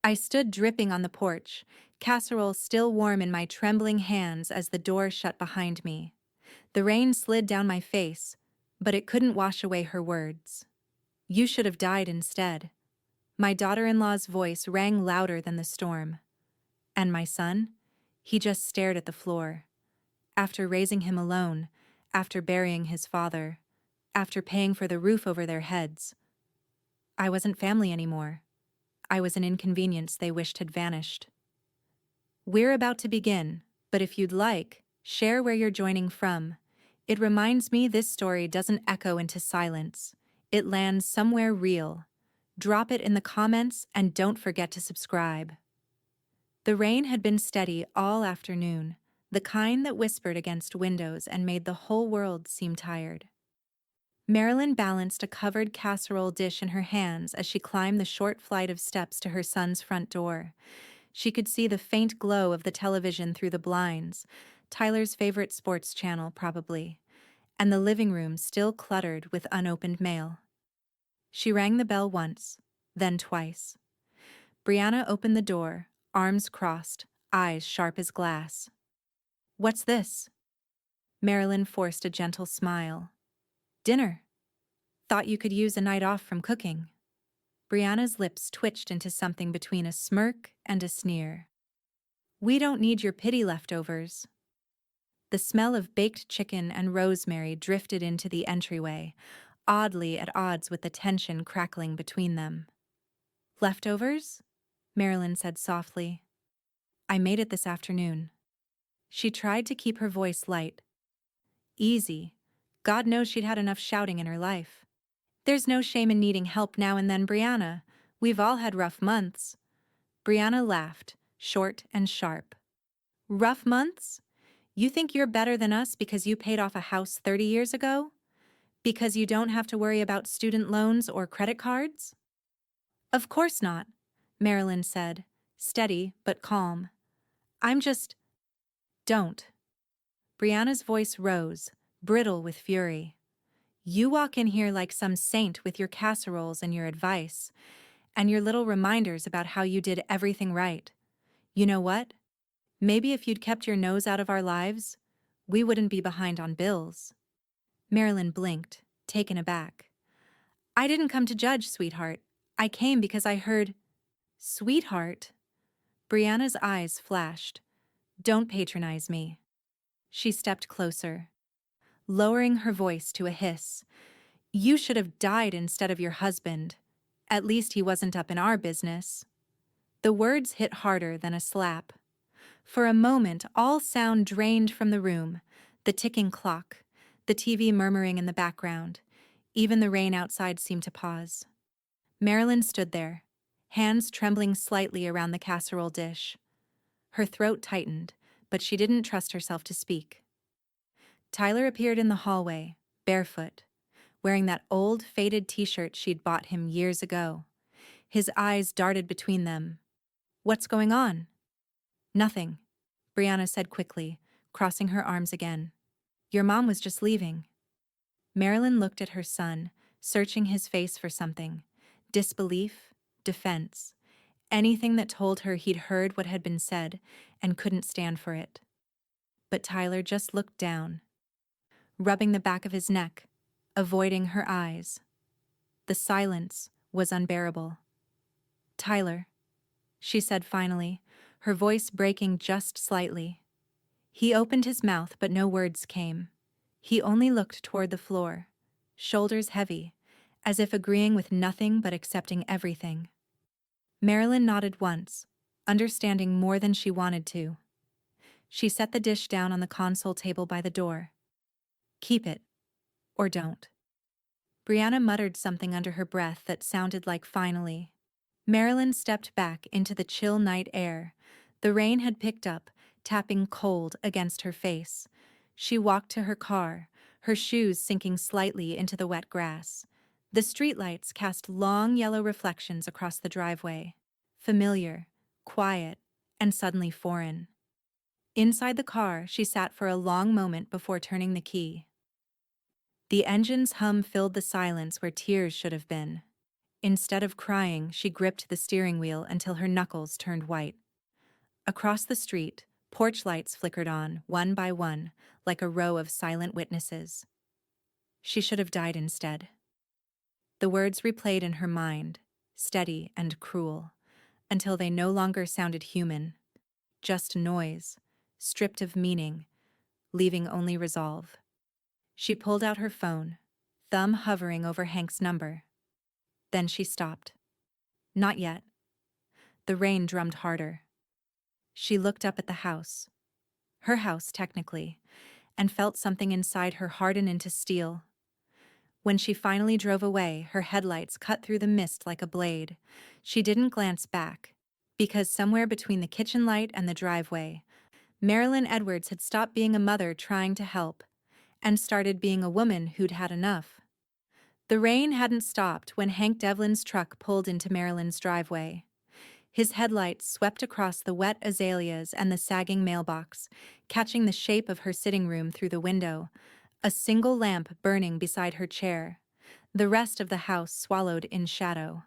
I stood dripping on the porch, casserole still warm in my trembling hands as the door shut behind me. The rain slid down my face, but it couldn't wash away her words. You should have died instead. My daughter-in-law's voice rang louder than the storm. And my son? He just stared at the floor. After raising him alone, after burying his father, after paying for the roof over their heads, I wasn't family anymore. I was an inconvenience they wished had vanished. We're about to begin, but if you'd like, share where you're joining from. It reminds me this story doesn't echo into silence. It lands somewhere real. Drop it in the comments and don't forget to subscribe. The rain had been steady all afternoon, the kind that whispered against windows and made the whole world seem tired. Marilyn balanced a covered casserole dish in her hands as she climbed the short flight of steps to her son's front door. She could see the faint glow of the television through the blinds, Tyler's favorite sports channel probably, and the living room still cluttered with unopened mail. She rang the bell once, then twice. Brianna opened the door, arms crossed, eyes sharp as glass. "What's this?" Marilyn forced a gentle smile. "Dinner. Thought you could use a night off from cooking." Brianna's lips twitched into something between a smirk and a sneer. "We don't need your pity leftovers." The smell of baked chicken and rosemary drifted into the entryway, oddly at odds with the tension crackling between them. "Leftovers?" Marilyn said softly. "I made it this afternoon." She tried to keep her voice light. Easy. God knows she'd had enough shouting in her life. "There's no shame in needing help now and then, Brianna. We've all had rough months." Brianna laughed, short and sharp. "Rough months? You think you're better than us because you paid off a house 30 years ago? Because you don't have to worry about student loans or credit cards?" "Of course not," Marilyn said, steady but calm. "I'm just—" "Don't." Brianna's voice rose, brittle with fury. "You walk in here like some saint with your casseroles and your advice, and your little reminders about how you did everything right. You know what? Maybe if you'd kept your nose out of our lives, we wouldn't be behind on bills." Marilyn blinked, taken aback. "I didn't come to judge, sweetheart. I came because I heard—" "Sweetheart?" Brianna's eyes flashed. "Don't patronize me." She stepped closer, lowering her voice to a hiss. "You should have died instead of your husband. At least he wasn't up in our business." The words hit harder than a slap. For a moment, all sound drained from the room, the ticking clock, the TV murmuring in the background. Even the rain outside seemed to pause. Marilyn stood there, hands trembling slightly around the casserole dish. Her throat tightened, but she didn't trust herself to speak. Tyler appeared in the hallway, barefoot, wearing that old faded t-shirt she'd bought him years ago. His eyes darted between them. "What's going on?" "Nothing," Brianna said quickly, crossing her arms again. "Your mom was just leaving." Marilyn looked at her son, searching his face for something. Disbelief, defense, anything that told her he'd heard what had been said and couldn't stand for it. But Tyler just looked down, rubbing the back of his neck, avoiding her eyes. The silence was unbearable. "Tyler," she said finally, her voice breaking just slightly. He opened his mouth, but no words came. He only looked toward the floor, shoulders heavy, as if agreeing with nothing but accepting everything. Marilyn nodded once, understanding more than she wanted to. She set the dish down on the console table by the door. "Keep it, or don't." Brianna muttered something under her breath that sounded like "finally." Marilyn stepped back into the chill night air. The rain had picked up, tapping cold against her face. She walked to her car, her shoes sinking slightly into the wet grass. The streetlights cast long yellow reflections across the driveway. Familiar, quiet, and suddenly foreign. Inside the car, she sat for a long moment before turning the key. The engine's hum filled the silence where tears should have been. Instead of crying, she gripped the steering wheel until her knuckles turned white. Across the street, porch lights flickered on, one by one, like a row of silent witnesses. She should have died instead. The words replayed in her mind, steady and cruel, until they no longer sounded human, just noise, stripped of meaning, leaving only resolve. She pulled out her phone, thumb hovering over Hank's number. Then she stopped. Not yet. The rain drummed harder. She looked up at the house. Her house, technically, and felt something inside her harden into steel. When she finally drove away, her headlights cut through the mist like a blade. She didn't glance back, because somewhere between the kitchen light and the driveway, Marilyn Edwards had stopped being a mother trying to help, and started being a woman who'd had enough. The rain hadn't stopped when Hank Devlin's truck pulled into Marilyn's driveway. His headlights swept across the wet azaleas and the sagging mailbox, catching the shape of her sitting room through the window, a single lamp burning beside her chair, the rest of the house swallowed in shadow.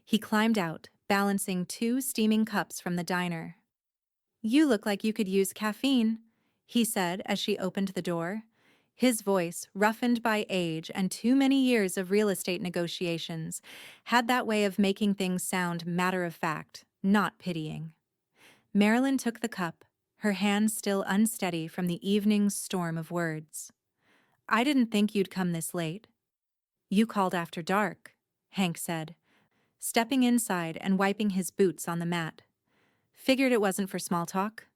He climbed out, balancing 2 steaming cups from the diner. "You look like you could use caffeine," he said as she opened the door. His voice, roughened by age and too many years of real estate negotiations, had that way of making things sound matter-of-fact, not pitying. Marilyn took the cup, her hand still unsteady from the evening's storm of words. "I didn't think you'd come this late." "You called after dark," Hank said, stepping inside and wiping his boots on the mat. "Figured it wasn't for small talk."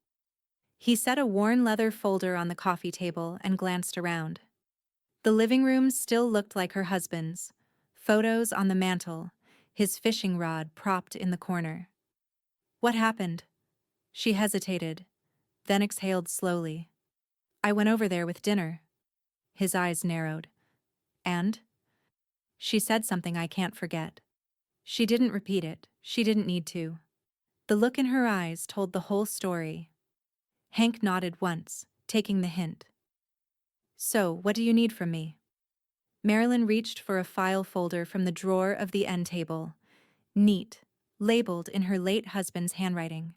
He set a worn leather folder on the coffee table and glanced around. The living room still looked like her husband's. Photos on the mantel, his fishing rod propped in the corner. "What happened?" She hesitated, then exhaled slowly. "I went over there with dinner." His eyes narrowed. "And?" She said something I can't forget. She didn't repeat it. She didn't need to. The look in her eyes told the whole story. Hank nodded once, taking the hint. "So, what do you need from me?" Marilyn reached for a file folder from the drawer of the end table, neat, labeled in her late husband's handwriting.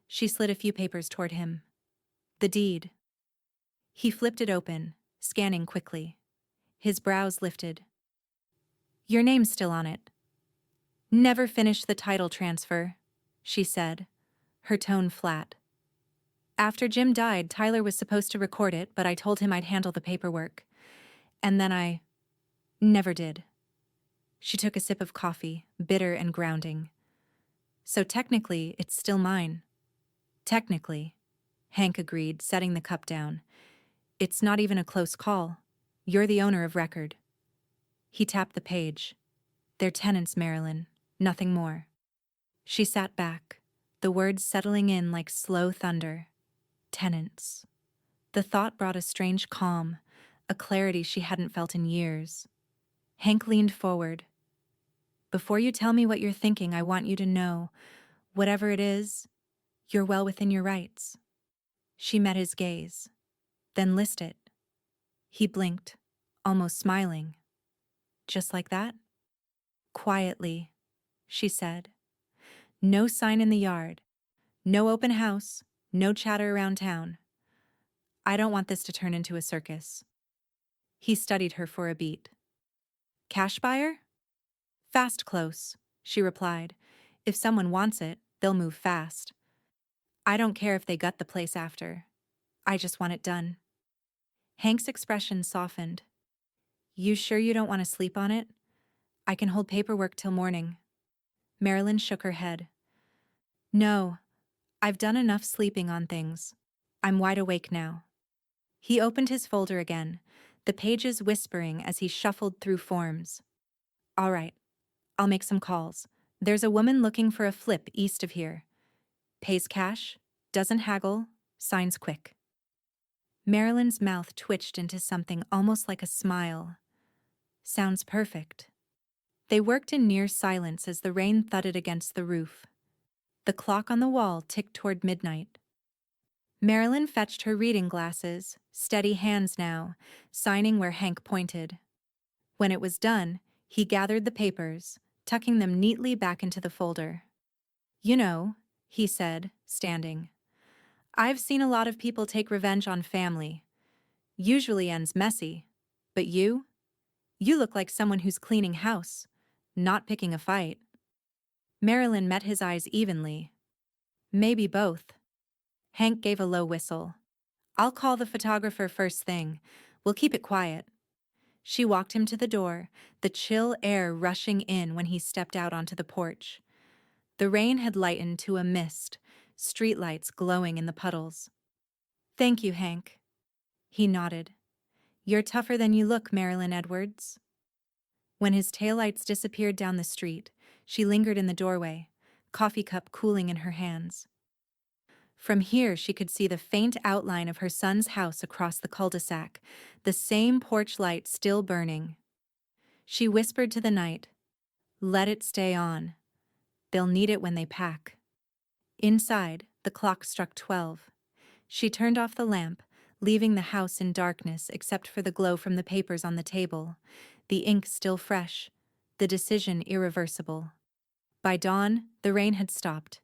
She slid a few papers toward him. "The deed." He flipped it open, scanning quickly. His brows lifted. "Your name's still on it." "Never finished the title transfer," she said, her tone flat. "After Jim died, Tyler was supposed to record it, but I told him I'd handle the paperwork. And then I never did." She took a sip of coffee, bitter and grounding. "So technically, it's still mine." "Technically," Hank agreed, setting the cup down. "It's not even a close call. You're the owner of record." He tapped the page. "They're tenants, Marilyn. Nothing more." She sat back, the words settling in like slow thunder. Tenants. The thought brought a strange calm, a clarity she hadn't felt in years. Hank leaned forward. "Before you tell me what you're thinking, I want you to know, whatever it is, you're well within your rights." She met his gaze. "Then list it." He blinked, almost smiling. "Just like that?" "Quietly," she said. "No sign in the yard. No open house. No chatter around town. I don't want this to turn into a circus." He studied her for a beat. "Cash buyer?" "Fast close," she replied. "If someone wants it, they'll move fast. I don't care if they gut the place after. I just want it done." Hank's expression softened. "You sure you don't want to sleep on it? I can hold paperwork till morning." Marilyn shook her head. "No, I've done enough sleeping on things. I'm wide awake now." He opened his folder again, the pages whispering as he shuffled through forms. "All right, I'll make some calls. There's a woman looking for a flip east of here. Pays cash, doesn't haggle, signs quick." Marilyn's mouth twitched into something almost like a smile. "Sounds perfect." They worked in near silence as the rain thudded against the roof. The clock on the wall ticked toward midnight. Marilyn fetched her reading glasses, steady hands now, signing where Hank pointed. When it was done, he gathered the papers, tucking them neatly back into the folder. You know, he said, standing. I've seen a lot of people take revenge on family. Usually ends messy. But you? You look like someone who's cleaning house, not picking a fight. Marilyn met his eyes evenly. Maybe both. Hank gave a low whistle. I'll call the photographer first thing. We'll keep it quiet. She walked him to the door, the chill air rushing in when he stepped out onto the porch. The rain had lightened to a mist, streetlights glowing in the puddles. Thank you, Hank. He nodded. You're tougher than you look, Marilyn Edwards. When his taillights disappeared down the street, she lingered in the doorway, coffee cup cooling in her hands. From here she could see the faint outline of her son's house across the cul-de-sac, the same porch light still burning. She whispered to the night, "Let it stay on. They'll need it when they pack." Inside, the clock struck 12. She turned off the lamp, leaving the house in darkness except for the glow from the papers on the table, the ink still fresh, the decision irreversible. By dawn, the rain had stopped,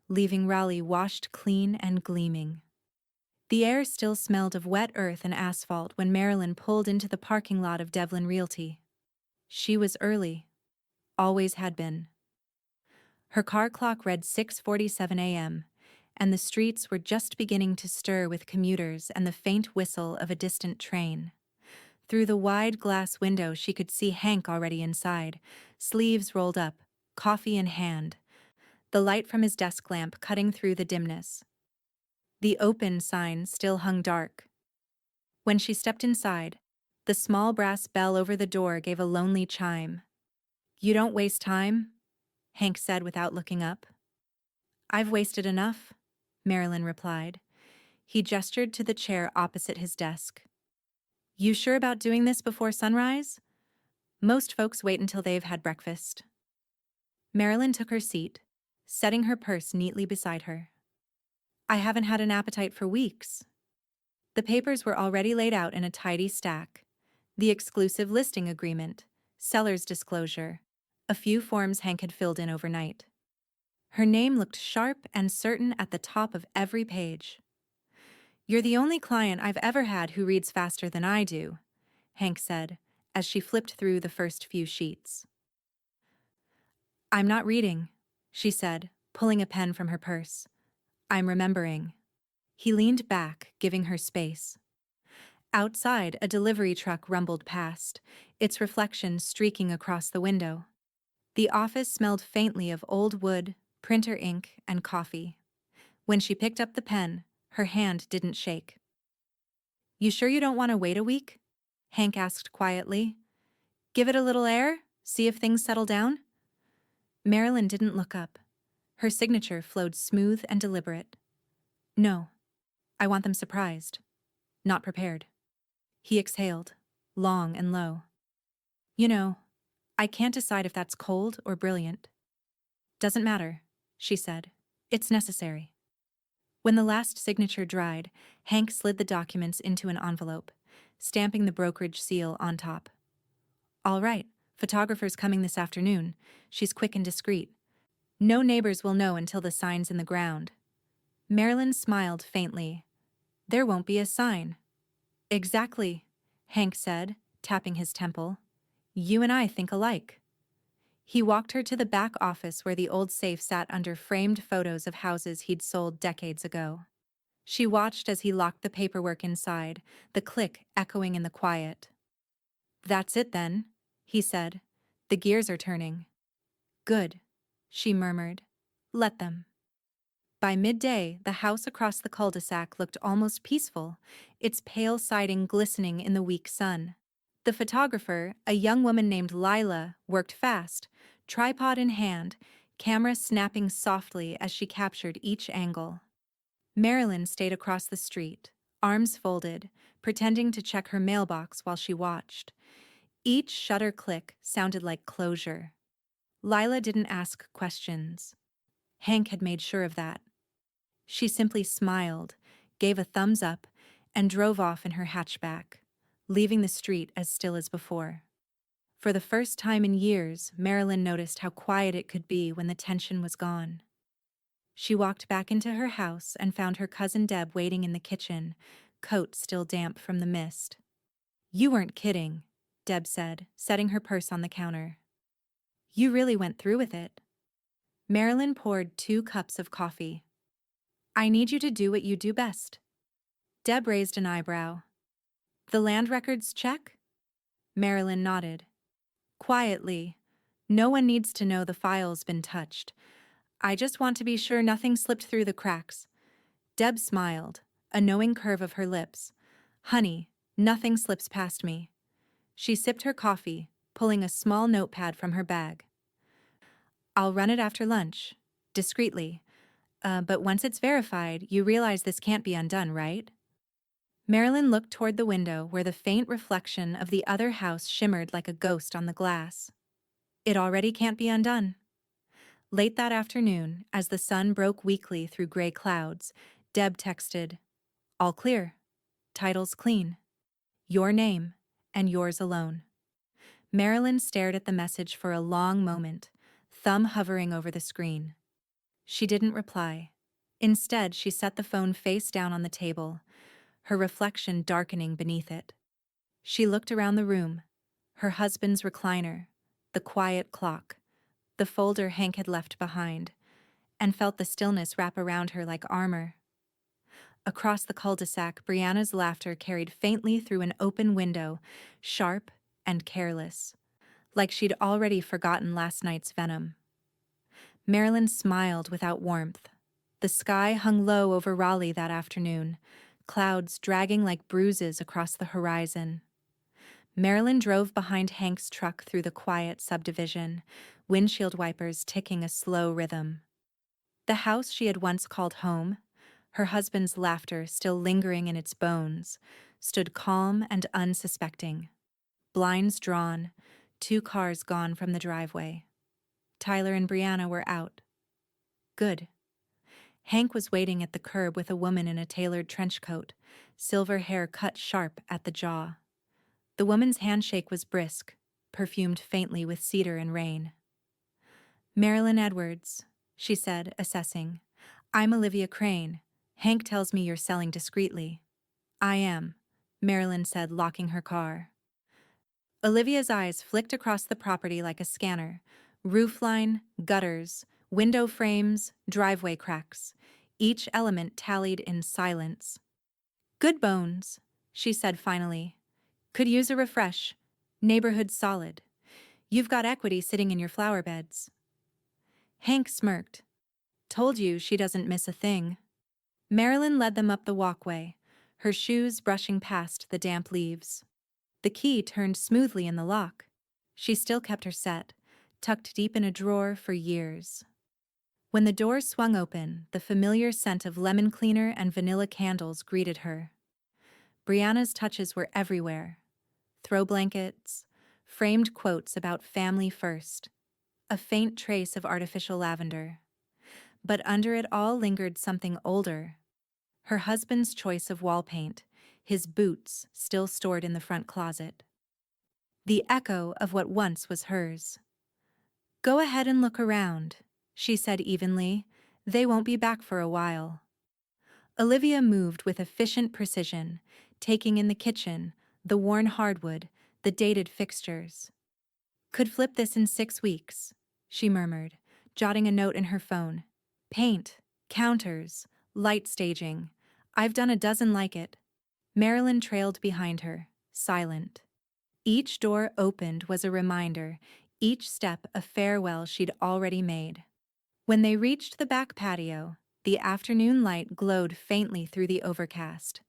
leaving Raleigh washed clean and gleaming. The air still smelled of wet earth and asphalt when Marilyn pulled into the parking lot of Devlin Realty. She was early. Always had been. Her car clock read 6:47 a.m., and the streets were just beginning to stir with commuters and the faint whistle of a distant train. Through the wide glass window she could see Hank already inside, sleeves rolled up, coffee in hand, the light from his desk lamp cutting through the dimness. The open sign still hung dark. When she stepped inside, the small brass bell over the door gave a lonely chime. "You don't waste time," Hank said without looking up. "I've wasted enough," Marilyn replied. He gestured to the chair opposite his desk. "You sure about doing this before sunrise? Most folks wait until they've had breakfast." Marilyn took her seat, setting her purse neatly beside her. "I haven't had an appetite for weeks." The papers were already laid out in a tidy stack. The exclusive listing agreement, seller's disclosure, a few forms Hank had filled in overnight. Her name looked sharp and certain at the top of every page. "You're the only client I've ever had who reads faster than I do," Hank said, as she flipped through the first few sheets. "I'm not reading," she said, pulling a pen from her purse. "I'm remembering." He leaned back, giving her space. Outside, a delivery truck rumbled past, its reflection streaking across the window. The office smelled faintly of old wood, printer ink, and coffee. When she picked up the pen, her hand didn't shake. "You sure you don't want to wait a week?" Hank asked quietly. "Give it a little air, see if things settle down?" Marilyn didn't look up. Her signature flowed smooth and deliberate. "No, I want them surprised, not prepared." He exhaled, long and low. "You know, I can't decide if that's cold or brilliant." "Doesn't matter," she said. "It's necessary." When the last signature dried, Hank slid the documents into an envelope, stamping the brokerage seal on top. "All right, photographer's coming this afternoon. She's quick and discreet. No neighbors will know until the sign's in the ground." Marilyn smiled faintly. "There won't be a sign." "Exactly," Hank said, tapping his temple. "You and I think alike." He walked her to the back office where the old safe sat under framed photos of houses he'd sold decades ago. She watched as he locked the paperwork inside, the click echoing in the quiet. "That's it then," he said. "The gears are turning." "Good," she murmured. "Let them." By midday, the house across the cul-de-sac looked almost peaceful, its pale siding glistening in the weak sun. The photographer, a young woman named Lila, worked fast, tripod in hand, camera snapping softly as she captured each angle. Marilyn stayed across the street, arms folded, pretending to check her mailbox while she watched. Each shutter click sounded like closure. Lila didn't ask questions. Hank had made sure of that. She simply smiled, gave a thumbs up, and drove off in her hatchback, leaving the street as still as before. For the first time in years, Marilyn noticed how quiet it could be when the tension was gone. She walked back into her house and found her cousin Deb waiting in the kitchen, coat still damp from the mist. "You weren't kidding," Deb said, setting her purse on the counter. "You really went through with it." Marilyn poured 2 cups of coffee. "I need you to do what you do best." Deb raised an eyebrow. "The land records check?" Marilyn nodded. Quietly, "No one needs to know the file's been touched. I just want to be sure nothing slipped through the cracks." Deb smiled, a knowing curve of her lips. "Honey, nothing slips past me." She sipped her coffee, pulling a small notepad from her bag. "I'll run it after lunch, discreetly. But once it's verified, you realize this can't be undone, right?" Marilyn looked toward the window where the faint reflection of the other house shimmered like a ghost on the glass. "It already can't be undone." Late that afternoon, as the sun broke weakly through gray clouds, Deb texted, "All clear. Title's clean. Your name, and yours alone." Marilyn stared at the message for a long moment, thumb hovering over the screen. She didn't reply. Instead, she set the phone face down on the table, her reflection darkening beneath it. She looked around the room, her husband's recliner, the quiet clock, the folder Hank had left behind, and felt the stillness wrap around her like armor. Across the cul-de-sac, Brianna's laughter carried faintly through an open window, sharp and careless, like she'd already forgotten last night's venom. Marilyn smiled without warmth. The sky hung low over Raleigh that afternoon, clouds dragging like bruises across the horizon. Marilyn drove behind Hank's truck through the quiet subdivision, windshield wipers ticking a slow rhythm. The house she had once called home, her husband's laughter still lingering in its bones, stood calm and unsuspecting. Blinds drawn, 2 cars gone from the driveway. Tyler and Brianna were out. Good. Hank was waiting at the curb with a woman in a tailored trench coat, silver hair cut sharp at the jaw. The woman's handshake was brisk, perfumed faintly with cedar and rain. "Marilyn Edwards," she said, assessing. "I'm Olivia Crane. Hank tells me you're selling discreetly." "I am," Marilyn said, locking her car. Olivia's eyes flicked across the property like a scanner. Roofline, gutters, window frames, driveway cracks. Each element tallied in silence. "Good bones," she said finally. "Could use a refresh. Neighborhood solid. You've got equity sitting in your flower beds." Hank smirked. "Told you she doesn't miss a thing." Marilyn led them up the walkway, her shoes brushing past the damp leaves. The key turned smoothly in the lock. She still kept her set, tucked deep in a drawer for years. When the door swung open, the familiar scent of lemon cleaner and vanilla candles greeted her. Brianna's touches were everywhere. Throw blankets, framed quotes about family first, a faint trace of artificial lavender. But under it all lingered something older. Her husband's choice of wall paint, his boots still stored in the front closet. The echo of what once was hers. "Go ahead and look around," she said evenly. "They won't be back for a while." Olivia moved with efficient precision, taking in the kitchen, the worn hardwood, the dated fixtures. "Could flip this in 6 weeks," she murmured, jotting a note in her phone. "Paint, counters, light staging. I've done a dozen like it." Marilyn trailed behind her, silent. Each door opened was a reminder, each step a farewell she'd already made. When they reached the back patio, the afternoon light glowed faintly through the overcast.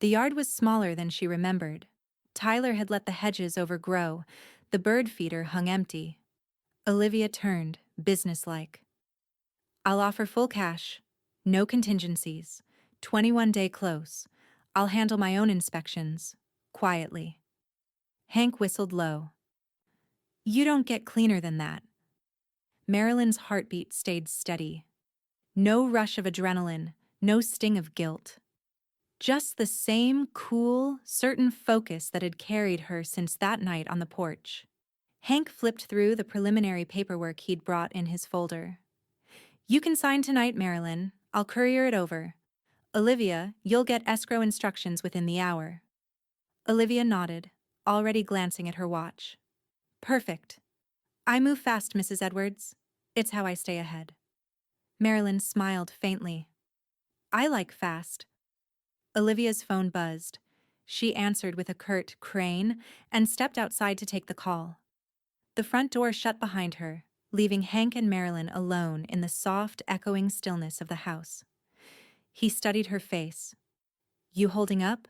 The yard was smaller than she remembered. Tyler had let the hedges overgrow, the bird feeder hung empty. Olivia turned, businesslike. "I'll offer full cash, no contingencies, 21-day close. I'll handle my own inspections, quietly." Hank whistled low. "You don't get cleaner than that." Marilyn's heartbeat stayed steady. No rush of adrenaline, no sting of guilt. Just the same cool, certain focus that had carried her since that night on the porch. Hank flipped through the preliminary paperwork he'd brought in his folder. You can sign tonight, Marilyn. I'll courier it over. Olivia, you'll get escrow instructions within the hour. Olivia nodded, already glancing at her watch. Perfect. I move fast, Mrs. Edwards. It's how I stay ahead. Marilyn smiled faintly. I like fast. Olivia's phone buzzed. She answered with a curt "Crane" and stepped outside to take the call. The front door shut behind her, leaving Hank and Marilyn alone in the soft, echoing stillness of the house. He studied her face. You holding up?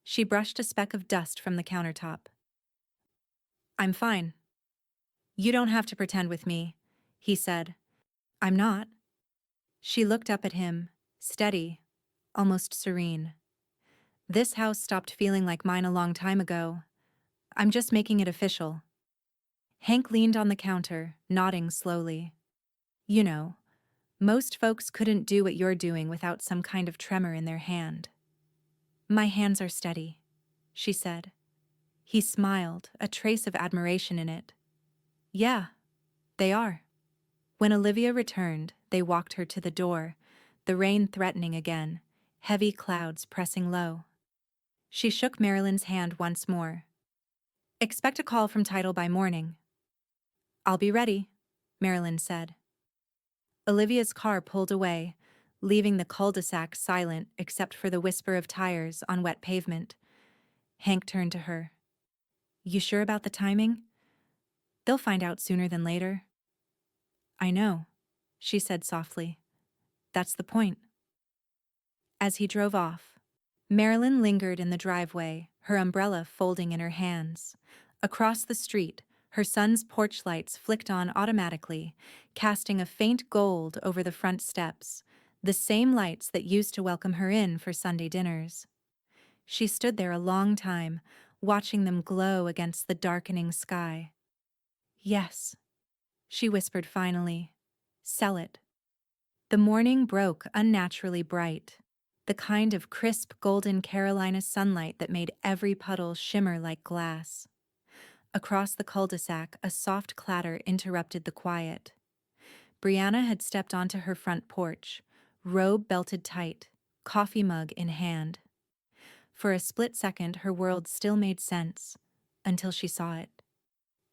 She brushed a speck of dust from the countertop. I'm fine. You don't have to pretend with me, he said. I'm not. She looked up at him, steady, almost serene. This house stopped feeling like mine a long time ago. I'm just making it official. Hank leaned on the counter, nodding slowly. You know, most folks couldn't do what you're doing without some kind of tremor in their hand. My hands are steady, she said. He smiled, a trace of admiration in it. Yeah, they are. When Olivia returned, they walked her to the door, the rain threatening again, heavy clouds pressing low. She shook Marilyn's hand once more. Expect a call from Title by morning. I'll be ready, Marilyn said. Olivia's car pulled away, leaving the cul-de-sac silent except for the whisper of tires on wet pavement. Hank turned to her. You sure about the timing? They'll find out sooner than later. I know, she said softly. That's the point. As he drove off, Marilyn lingered in the driveway, her umbrella folding in her hands. Across the street, her son's porch lights flicked on automatically, casting a faint gold over the front steps, the same lights that used to welcome her in for Sunday dinners. She stood there a long time, watching them glow against the darkening sky. Yes, she whispered finally. Sell it. The morning broke unnaturally bright, the kind of crisp golden Carolina sunlight that made every puddle shimmer like glass. Across the cul-de-sac, a soft clatter interrupted the quiet. Brianna had stepped onto her front porch, robe belted tight, coffee mug in hand. For a split second, her world still made sense, until she saw it.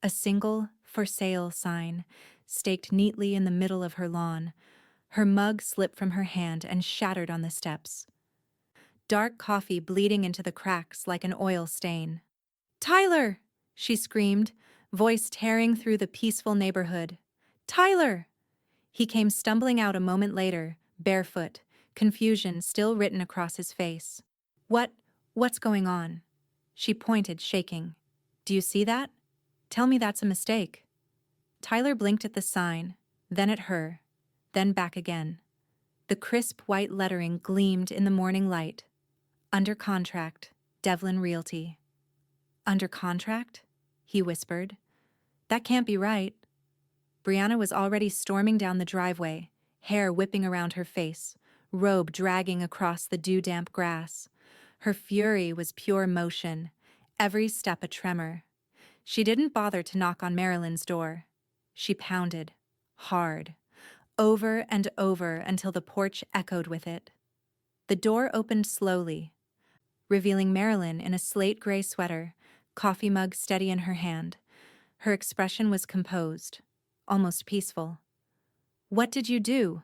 A single "For Sale" sign, staked neatly in the middle of her lawn. Her mug slipped from her hand and shattered on the steps. Dark coffee bleeding into the cracks like an oil stain. Tyler! She screamed, voice tearing through the peaceful neighborhood. Tyler! He came stumbling out a moment later, barefoot, confusion still written across his face. What's going on? She pointed, shaking. Do you see that? Tell me that's a mistake. Tyler blinked at the sign, then at her, then back again. The crisp white lettering gleamed in the morning light. Under contract, Devlin Realty. Under contract? He whispered. That can't be right. Brianna was already storming down the driveway, hair whipping around her face, robe dragging across the dew-damp grass. Her fury was pure motion, every step a tremor. She didn't bother to knock on Marilyn's door. She pounded, hard, over and over until the porch echoed with it. The door opened slowly, revealing Marilyn in a slate-gray sweater, coffee mug steady in her hand. Her expression was composed, almost peaceful. What did you do?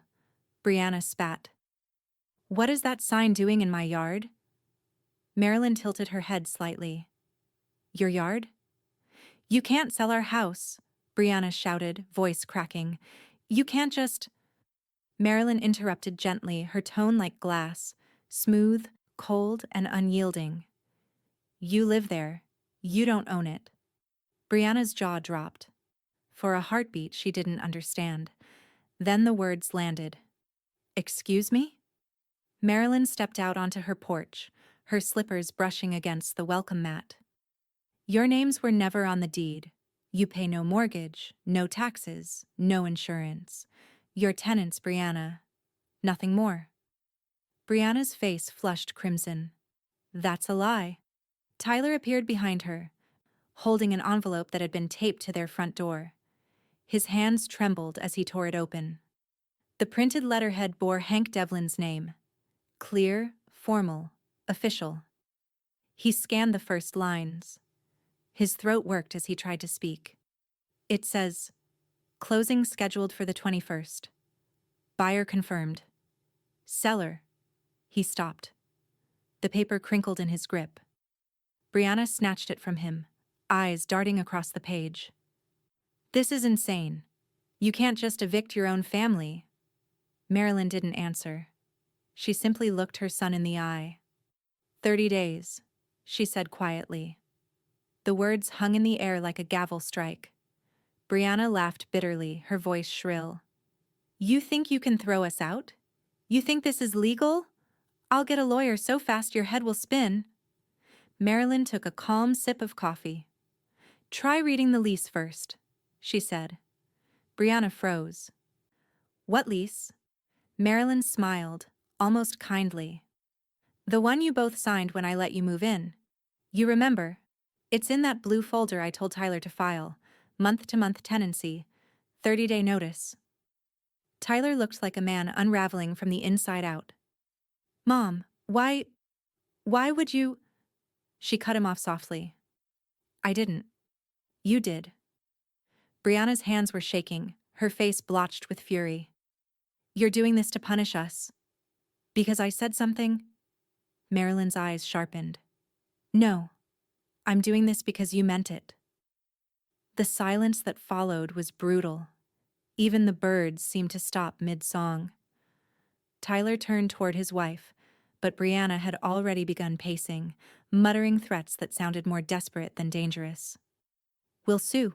Brianna spat. What is that sign doing in my yard? Marilyn tilted her head slightly. Your yard? You can't sell our house, Brianna shouted, voice cracking. You can't just... Marilyn interrupted gently, her tone like glass, smooth, cold, and unyielding. You live there. You don't own it. Brianna's jaw dropped. For a heartbeat, she didn't understand. Then the words landed. Excuse me? Marilyn stepped out onto her porch, her slippers brushing against the welcome mat. Your names were never on the deed. You pay no mortgage, no taxes, no insurance. Your tenants, Brianna. Nothing more. Brianna's face flushed crimson. That's a lie. Tyler appeared behind her, holding an envelope that had been taped to their front door. His hands trembled as he tore it open. The printed letterhead bore Hank Devlin's name. Clear, formal, official. He scanned the first lines. His throat worked as he tried to speak. It says, "Closing scheduled for the 21st. Buyer confirmed. Seller." He stopped. The paper crinkled in his grip. Brianna snatched it from him, eyes darting across the page. "This is insane. You can't just evict your own family." Marilyn didn't answer. She simply looked her son in the eye. 30 days, she said quietly. The words hung in the air like a gavel strike. Brianna laughed bitterly, her voice shrill. "You think you can throw us out? You think this is legal? I'll get a lawyer so fast your head will spin." Marilyn took a calm sip of coffee. "Try reading the lease first," she said. Brianna froze. "What lease?" Marilyn smiled, almost kindly. "The one you both signed when I let you move in. You remember? It's in that blue folder I told Tyler to file. Month-to-month tenancy. 30-day notice." Tyler looked like a man unraveling from the inside out. "Mom, why would you—" She cut him off softly. "I didn't. You did." Brianna's hands were shaking, her face blotched with fury. "You're doing this to punish us. Because I said something?" Marilyn's eyes sharpened. "No. I'm doing this because you meant it." The silence that followed was brutal. Even the birds seemed to stop mid-song. Tyler turned toward his wife, but Brianna had already begun pacing, muttering threats that sounded more desperate than dangerous. "We'll sue.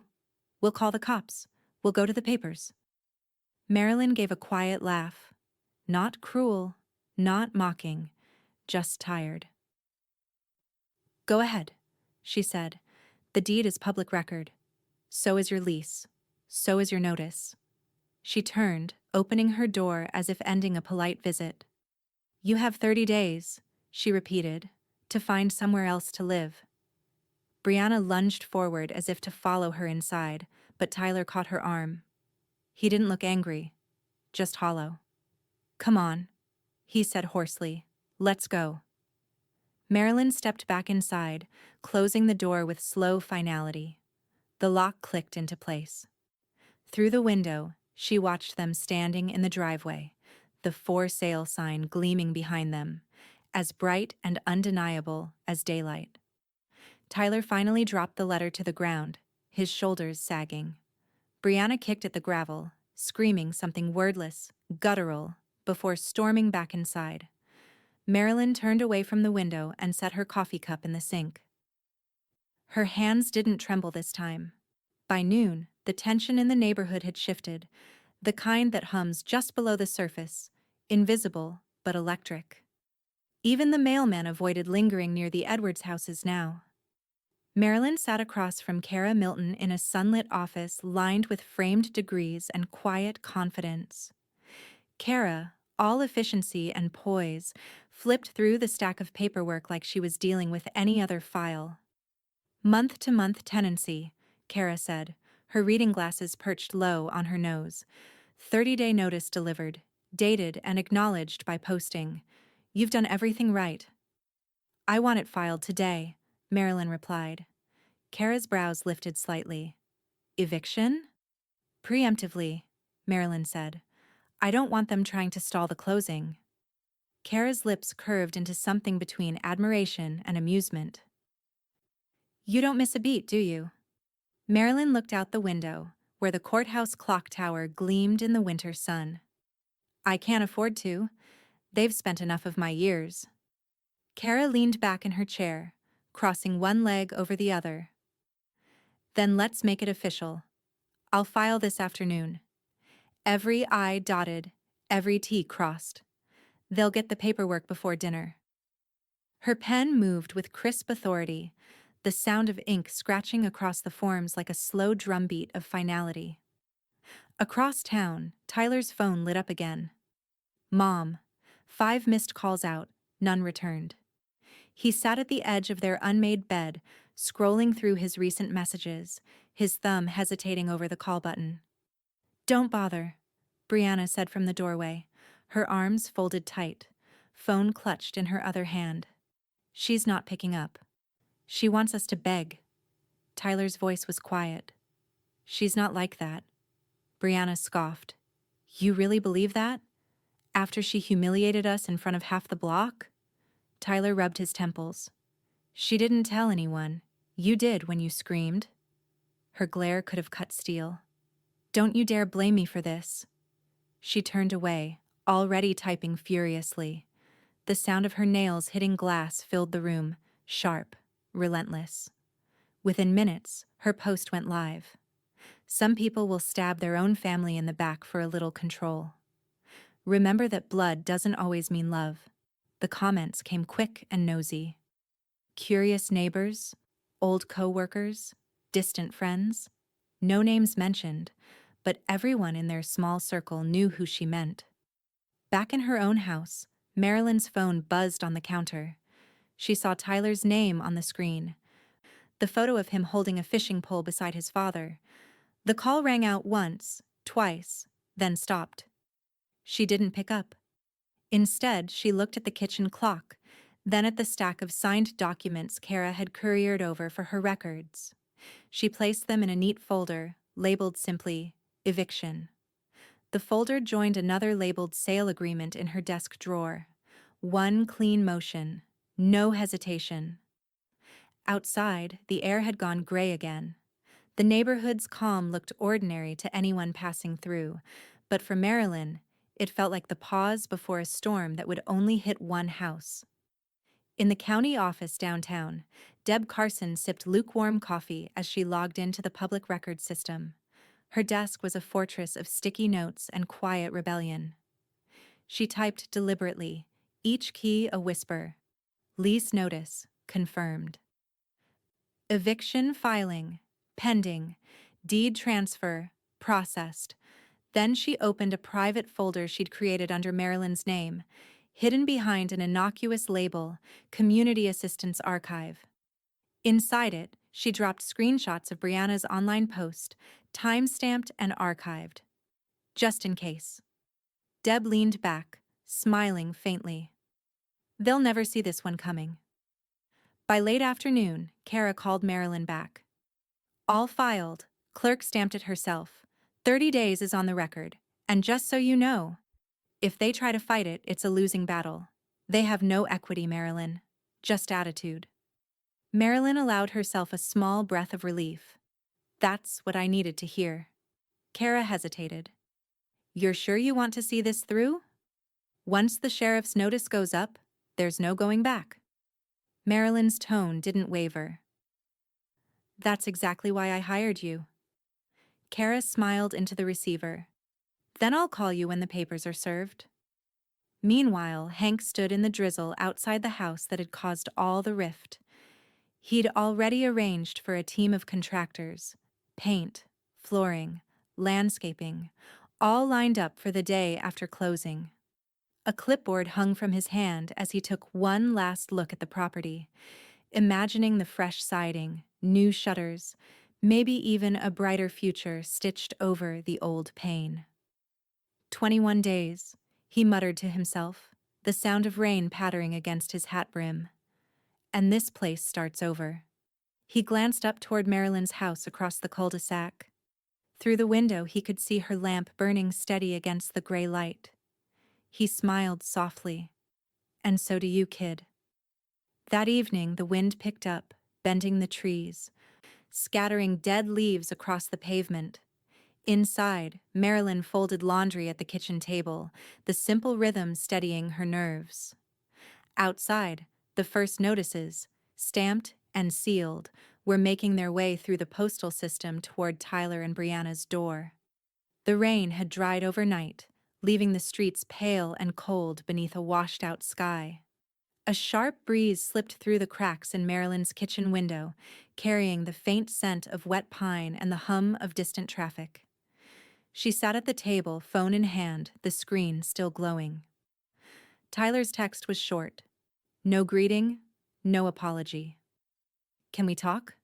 We'll call the cops. We'll go to the papers." Marilyn gave a quiet laugh. Not cruel, not mocking, just tired. "Go ahead," she said. "The deed is public record. So is your lease. So is your notice." She turned, opening her door as if ending a polite visit. "You have 30 days, she repeated, "to find somewhere else to live." Brianna lunged forward as if to follow her inside, but Tyler caught her arm. He didn't look angry, just hollow. "Come on," he said hoarsely. "Let's go." Marilyn stepped back inside, closing the door with slow finality. The lock clicked into place. Through the window, she watched them standing in the driveway, the for sale sign gleaming behind them, as bright and undeniable as daylight. Tyler finally dropped the letter to the ground, his shoulders sagging. Brianna kicked at the gravel, screaming something wordless, guttural, before storming back inside. Marilyn turned away from the window and set her coffee cup in the sink. Her hands didn't tremble this time. By noon, the tension in the neighborhood had shifted, the kind that hums just below the surface, invisible but electric. Even the mailman avoided lingering near the Edwards houses now. Marilyn sat across from Kara Milton in a sunlit office lined with framed degrees and quiet confidence. Kara, all efficiency and poise, flipped through the stack of paperwork like she was dealing with any other file. "Month-to-month tenancy," Kara said, her reading glasses perched low on her nose. 30-day notice delivered, dated and acknowledged by posting. "You've done everything right." "I want it filed today," Marilyn replied. Kara's brows lifted slightly. "Eviction?" "Preemptively," Marilyn said. "I don't want them trying to stall the closing." Kara's lips curved into something between admiration and amusement. "You don't miss a beat, do you?" Marilyn looked out the window, where the courthouse clock tower gleamed in the winter sun. "I can't afford to. They've spent enough of my years." Kara leaned back in her chair, crossing one leg over the other. "Then let's make it official. I'll file this afternoon. Every I dotted, every T crossed. They'll get the paperwork before dinner." Her pen moved with crisp authority, the sound of ink scratching across the forms like a slow drumbeat of finality. Across town, Tyler's phone lit up again. "Mom." 5 missed calls out, none returned. He sat at the edge of their unmade bed, scrolling through his recent messages, his thumb hesitating over the call button. "Don't bother," Brianna said from the doorway, her arms folded tight, phone clutched in her other hand. "She's not picking up. She wants us to beg." Tyler's voice was quiet. "She's not like that." Brianna scoffed. "You really believe that? After she humiliated us in front of half the block?" Tyler rubbed his temples. "She didn't tell anyone. You did when you screamed." Her glare could have cut steel. "Don't you dare blame me for this." She turned away, already typing furiously. The sound of her nails hitting glass filled the room, sharp, relentless. Within minutes, her post went live. "Some people will stab their own family in the back for a little control. Remember that blood doesn't always mean love." The comments came quick and nosy. Curious neighbors, old co-workers, distant friends. No names mentioned, but everyone in their small circle knew who she meant. Back in her own house, Marilyn's phone buzzed on the counter. She saw Tyler's name on the screen, the photo of him holding a fishing pole beside his father. The call rang out once, twice, then stopped. She didn't pick up. Instead, she looked at the kitchen clock, then at the stack of signed documents Kara had couriered over for her records. She placed them in a neat folder, labeled simply, "Eviction." The folder joined another labeled sale agreement in her desk drawer. One clean motion, no hesitation. Outside, the air had gone gray again. The neighborhood's calm looked ordinary to anyone passing through, but for Marilyn, it felt like the pause before a storm that would only hit one house. In the county office downtown, Deb Carson sipped lukewarm coffee as she logged into the public records system. Her desk was a fortress of sticky notes and quiet rebellion. She typed deliberately, each key a whisper. Lease notice, confirmed. Eviction filing, pending. Deed transfer, processed. Then she opened a private folder she'd created under Marilyn's name, hidden behind an innocuous label, Community Assistance Archive. Inside it, she dropped screenshots of Brianna's online post, time-stamped and archived. Just in case. Deb leaned back, smiling faintly. They'll never see this one coming. By late afternoon, Kara called Marilyn back. "All filed," clerk stamped it herself. 30 days is on the record, and just so you know, if they try to fight it, it's a losing battle. They have no equity, Marilyn. Just attitude. Marilyn allowed herself a small breath of relief. That's what I needed to hear. Kara hesitated. "You're sure you want to see this through? Once the sheriff's notice goes up, there's no going back." Marilyn's tone didn't waver. "That's exactly why I hired you." Kara smiled into the receiver. "Then I'll call you when the papers are served." Meanwhile, Hank stood in the drizzle outside the house that had caused all the rift. He'd already arranged for a team of contractors, paint, flooring, landscaping, all lined up for the day after closing. A clipboard hung from his hand as he took one last look at the property, imagining the fresh siding, new shutters, maybe even a brighter future stitched over the old pane. 21 days, he muttered to himself, the sound of rain pattering against his hat brim. And this place starts over. He glanced up toward Marilyn's house across the cul-de-sac. Through the window, he could see her lamp burning steady against the gray light. He smiled softly. "And so do you, kid." That evening, the wind picked up, bending the trees, scattering dead leaves across the pavement. Inside, Marilyn folded laundry at the kitchen table, the simple rhythm steadying her nerves. Outside, the first notices, stamped and sealed, were making their way through the postal system toward Tyler and Brianna's door. The rain had dried overnight, leaving the streets pale and cold beneath a washed-out sky. A sharp breeze slipped through the cracks in Marilyn's kitchen window, carrying the faint scent of wet pine and the hum of distant traffic. She sat at the table, phone in hand, the screen still glowing. Tyler's text was short. No greeting, no apology. Can we talk?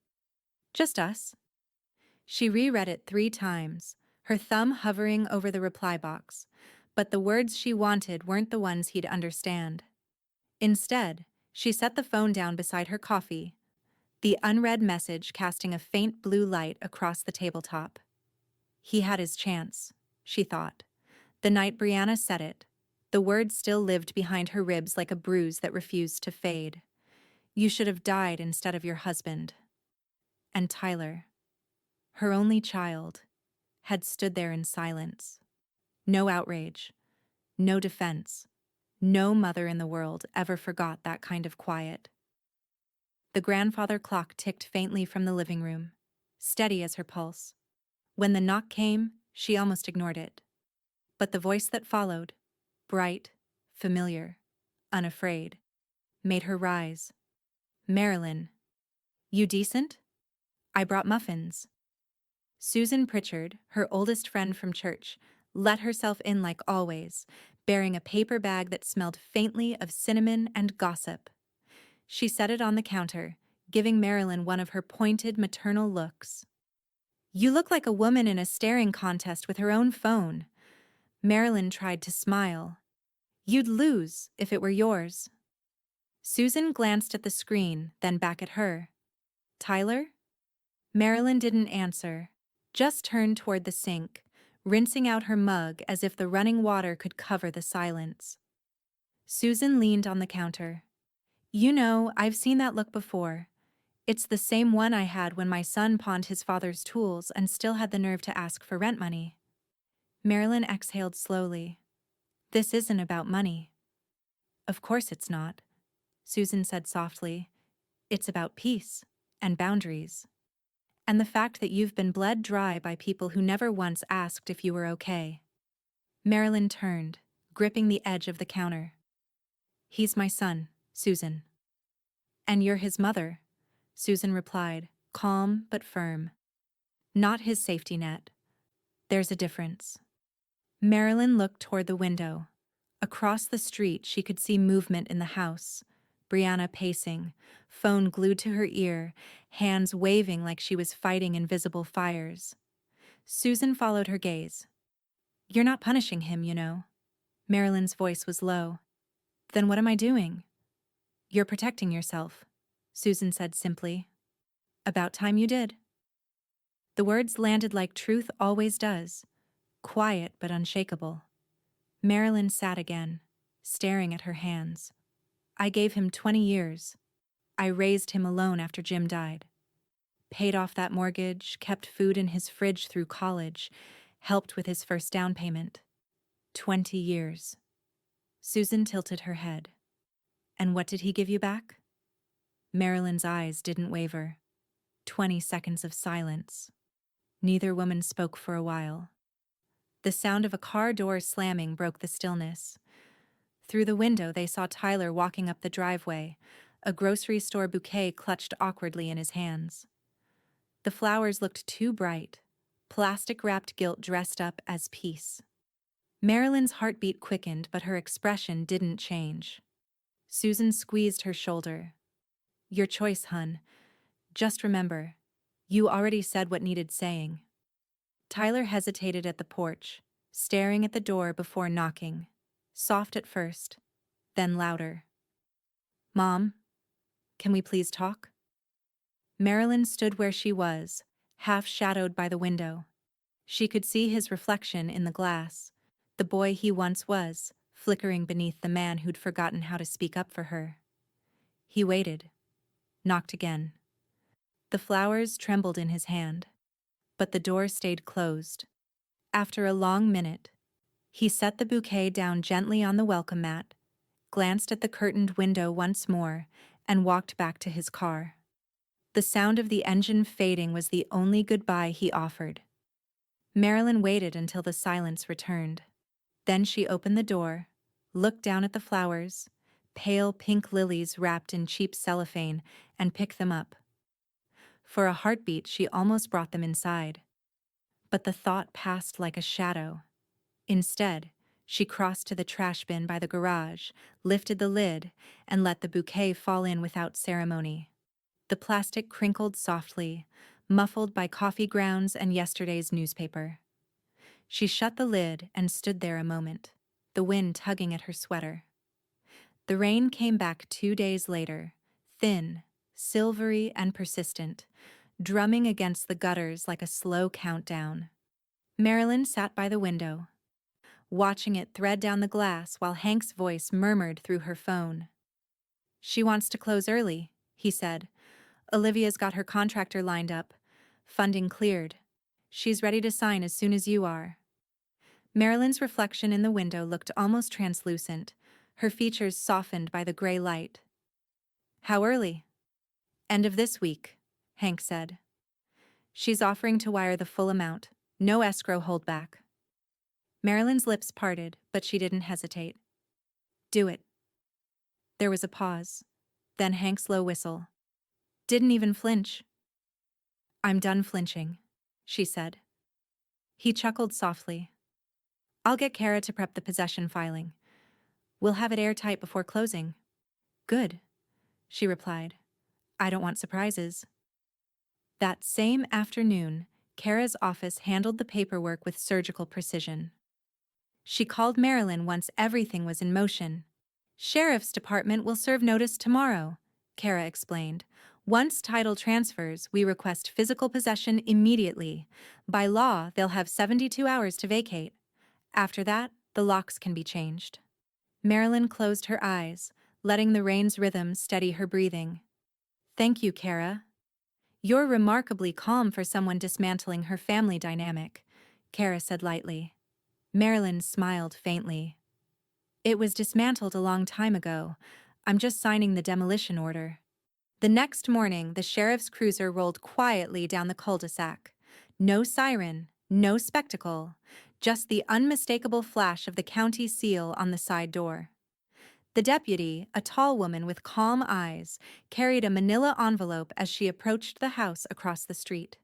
Just us. She reread it 3 times, her thumb hovering over the reply box, but the words she wanted weren't the ones he'd understand. Instead, she set the phone down beside her coffee, the unread message casting a faint blue light across the tabletop. He had his chance, she thought. The night Brianna said it, the words still lived behind her ribs like a bruise that refused to fade. You should have died instead of your husband. And Tyler, her only child, had stood there in silence. No outrage, no defense. No mother in the world ever forgot that kind of quiet. The grandfather clock ticked faintly from the living room, steady as her pulse. When the knock came, she almost ignored it. But the voice that followed, bright, familiar, unafraid, made her rise. Marilyn, you decent? I brought muffins. Susan Pritchard, her oldest friend from church, let herself in like always, bearing a paper bag that smelled faintly of cinnamon and gossip. She set it on the counter, giving Marilyn one of her pointed maternal looks. You look like a woman in a staring contest with her own phone. Marilyn tried to smile. You'd lose if it were yours. Susan glanced at the screen, then back at her. Tyler? Marilyn didn't answer, just turned toward the sink, rinsing out her mug as if the running water could cover the silence. Susan leaned on the counter. You know, I've seen that look before. It's the same one I had when my son pawned his father's tools and still had the nerve to ask for rent money. Marilyn exhaled slowly. This isn't about money. Of course it's not, Susan said softly. It's about peace and boundaries. And the fact that you've been bled dry by people who never once asked if you were okay. Marilyn turned, gripping the edge of the counter. He's my son, Susan. And you're his mother, Susan replied, calm but firm. Not his safety net. There's a difference. Marilyn looked toward the window. Across the street, she could see movement in the house. Brianna pacing, phone glued to her ear, hands waving like she was fighting invisible fires. Susan followed her gaze. You're not punishing him, you know. Marilyn's voice was low. Then what am I doing? You're protecting yourself, Susan said simply. About time you did. The words landed like truth always does, quiet but unshakable. Marilyn sat again, staring at her hands. I gave him 20 years. I raised him alone after Jim died. Paid off that mortgage, kept food in his fridge through college, helped with his first down payment. 20 years. Susan tilted her head. And what did he give you back? Marilyn's eyes didn't waver. 20 seconds of silence. Neither woman spoke for a while. The sound of a car door slamming broke the stillness. Through the window, they saw Tyler walking up the driveway, a grocery store bouquet clutched awkwardly in his hands. The flowers looked too bright, plastic-wrapped guilt dressed up as peace. Marilyn's heartbeat quickened, but her expression didn't change. Susan squeezed her shoulder. Your choice, hun. Just remember, you already said what needed saying. Tyler hesitated at the porch, staring at the door before knocking. Soft at first, then louder. Mom, can we please talk? Marilyn stood where she was, half shadowed by the window. She could see his reflection in the glass, the boy he once was, flickering beneath the man who'd forgotten how to speak up for her. He waited, knocked again. The flowers trembled in his hand, but the door stayed closed. After a long minute, he set the bouquet down gently on the welcome mat, glanced at the curtained window once more, and walked back to his car. The sound of the engine fading was the only goodbye he offered. Marilyn waited until the silence returned. Then she opened the door, looked down at the flowers, pale pink lilies wrapped in cheap cellophane, and picked them up. For a heartbeat, she almost brought them inside. But the thought passed like a shadow. Instead, she crossed to the trash bin by the garage, lifted the lid, and let the bouquet fall in without ceremony. The plastic crinkled softly, muffled by coffee grounds and yesterday's newspaper. She shut the lid and stood there a moment, the wind tugging at her sweater. The rain came back 2 days later, thin, silvery, and persistent, drumming against the gutters like a slow countdown. Marilyn sat by the window, watching it thread down the glass while Hank's voice murmured through her phone. "She wants to close early," he said. "Olivia's got her contractor lined up. Funding cleared. She's ready to sign as soon as you are." Marilyn's reflection in the window looked almost translucent, her features softened by the gray light. "How early?" "End of this week," Hank said. "She's offering to wire the full amount, no escrow holdback." Marilyn's lips parted, but she didn't hesitate. "Do it." There was a pause, then Hank's low whistle. Didn't even flinch. "I'm done flinching," she said. He chuckled softly. "I'll get Kara to prep the possession filing. We'll have it airtight before closing." "Good," she replied. "I don't want surprises." That same afternoon, Kara's office handled the paperwork with surgical precision. She called Marilyn once everything was in motion. "Sheriff's Department will serve notice tomorrow," Kara explained. "Once title transfers, we request physical possession immediately. By law, they'll have 72 hours to vacate. After that, the locks can be changed." Marilyn closed her eyes, letting the rain's rhythm steady her breathing. "Thank you, Kara. You're remarkably calm for someone dismantling her family dynamic," Kara said lightly. Marilyn smiled faintly. "It was dismantled a long time ago. I'm just signing the demolition order." The next morning, the sheriff's cruiser rolled quietly down the cul-de-sac. No siren, no spectacle, just the unmistakable flash of the county seal on the side door. The deputy, a tall woman with calm eyes, carried a manila envelope as she approached the house across the street.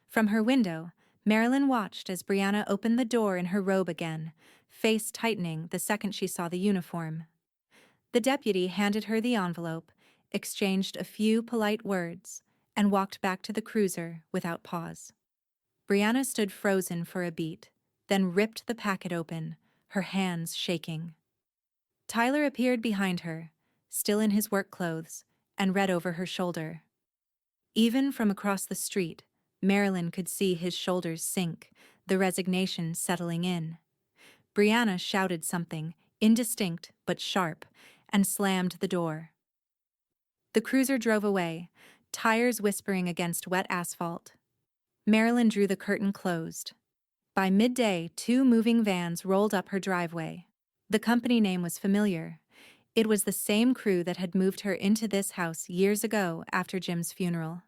From her window, Marilyn watched as Brianna opened the door in her robe again, face tightening the second she saw the uniform. The deputy handed her the envelope, exchanged a few polite words, and walked back to the cruiser without pause. Brianna stood frozen for a beat, then ripped the packet open, her hands shaking. Tyler appeared behind her, still in his work clothes, and read over her shoulder. Even from across the street, Marilyn could see his shoulders sink, the resignation settling in. Brianna shouted something, indistinct but sharp, and slammed the door. The cruiser drove away, tires whispering against wet asphalt. Marilyn drew the curtain closed. By midday, 2 moving vans rolled up her driveway. The company name was familiar. It was the same crew that had moved her into this house years ago after Jim's funeral.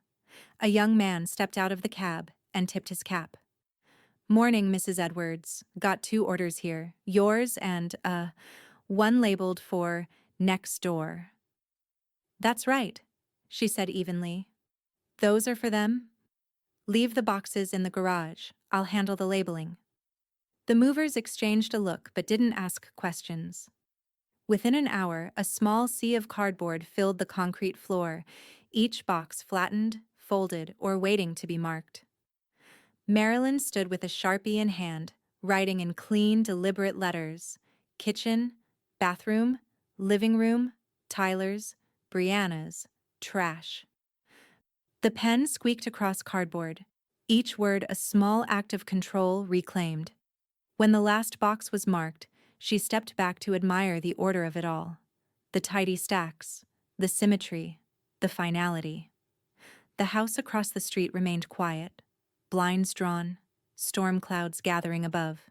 A young man stepped out of the cab and tipped his cap. "Morning, Mrs. Edwards. Got 2 orders here. Yours and, one labeled for next door." "That's right," she said evenly. "Those are for them? Leave the boxes in the garage. I'll handle the labeling." The movers exchanged a look but didn't ask questions. Within an hour, a small sea of cardboard filled the concrete floor, each box flattened, folded, or waiting to be marked. Marilyn stood with a Sharpie in hand, writing in clean, deliberate letters: kitchen, bathroom, living room, Tyler's, Brianna's, trash. The pen squeaked across cardboard, each word a small act of control reclaimed. When the last box was marked, she stepped back to admire the order of it all. The tidy stacks, the symmetry, the finality. The house across the street remained quiet, blinds drawn, storm clouds gathering above.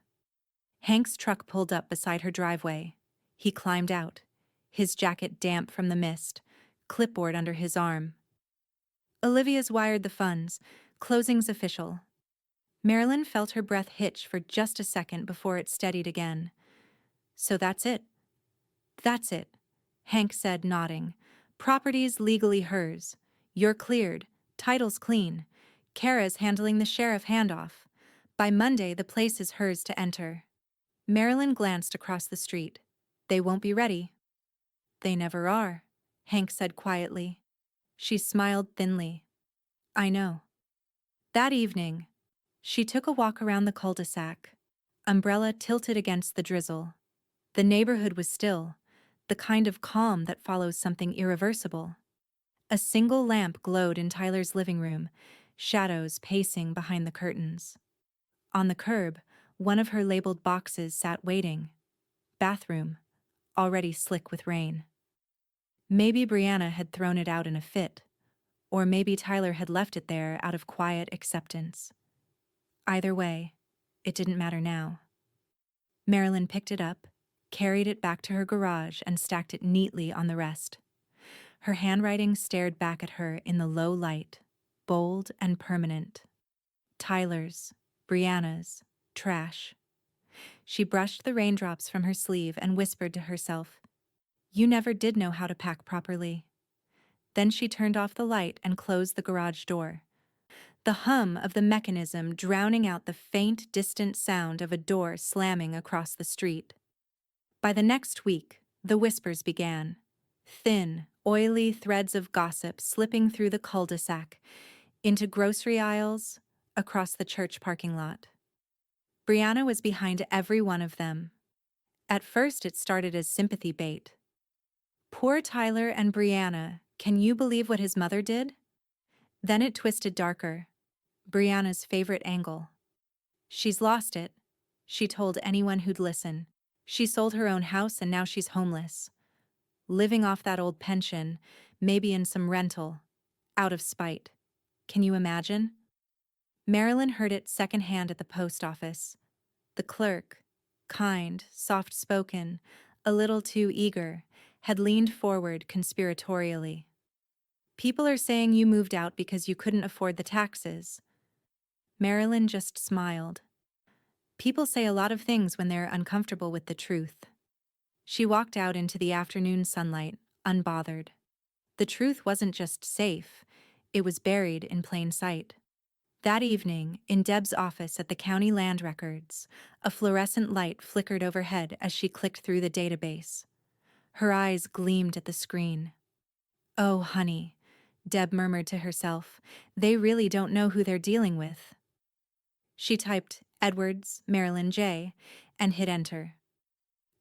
Hank's truck pulled up beside her driveway. He climbed out, his jacket damp from the mist, clipboard under his arm. "Olivia's wired the funds. Closing's official." Marilyn felt her breath hitch for just a second before it steadied again. "So that's it." "That's it," Hank said, nodding. "Property's legally hers. You're cleared. Title's clean. Kara's handling the sheriff handoff. By Monday, the place is hers to enter." Marilyn glanced across the street. "They won't be ready." "They never are," Hank said quietly. She smiled thinly. I know. That evening, she took a walk around the cul-de-sac, umbrella tilted against the drizzle. The neighborhood was still, the kind of calm that follows something irreversible. A single lamp glowed in Tyler's living room, shadows pacing behind the curtains. On the curb, one of her labeled boxes sat waiting. Bathroom, already slick with rain. Maybe Brianna had thrown it out in a fit, or maybe Tyler had left it there out of quiet acceptance. Either way, it didn't matter now. Marilyn picked it up, carried it back to her garage, and stacked it neatly on the rest. Her handwriting stared back at her in the low light, bold and permanent. Tyler's, Brianna's, trash. She brushed the raindrops from her sleeve and whispered to herself, "You never did know how to pack properly." Then she turned off the light and closed the garage door. The hum of the mechanism drowning out the faint, distant sound of a door slamming across the street. By the next week, the whispers began. Thin, oily threads of gossip slipping through the cul-de-sac, into grocery aisles, across the church parking lot. Brianna was behind every one of them. At first it started as sympathy bait. Poor Tyler and Brianna, can you believe what his mother did? Then it twisted darker. Brianna's favorite angle. She's lost it, she told anyone who'd listen. She sold her own house and now she's homeless. Living off that old pension, maybe in some rental. Out of spite. Can you imagine? Marilyn heard it secondhand at the post office. The clerk, kind, soft-spoken, a little too eager, had leaned forward conspiratorially. People are saying you moved out because you couldn't afford the taxes. Marilyn just smiled. People say a lot of things when they're uncomfortable with the truth. She walked out into the afternoon sunlight, unbothered. The truth wasn't just safe, it was buried in plain sight. That evening, in Deb's office at the county land records, a fluorescent light flickered overhead as she clicked through the database. Her eyes gleamed at the screen. Oh, honey, Deb murmured to herself, they really don't know who they're dealing with. She typed Edwards, Marilyn J., and hit enter.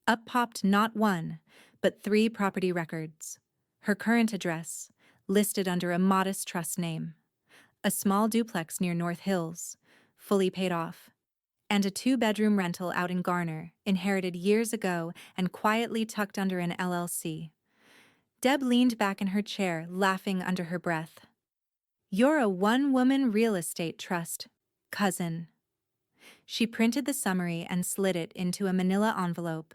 Up popped not one, but 3 property records. Her current address, listed under a modest trust name. A small duplex near North Hills, fully paid off. And a 2-bedroom rental out in Garner, inherited years ago and quietly tucked under an LLC. Deb leaned back in her chair, laughing under her breath. You're a one-woman real estate trust, cousin. She printed the summary and slid it into a manila envelope.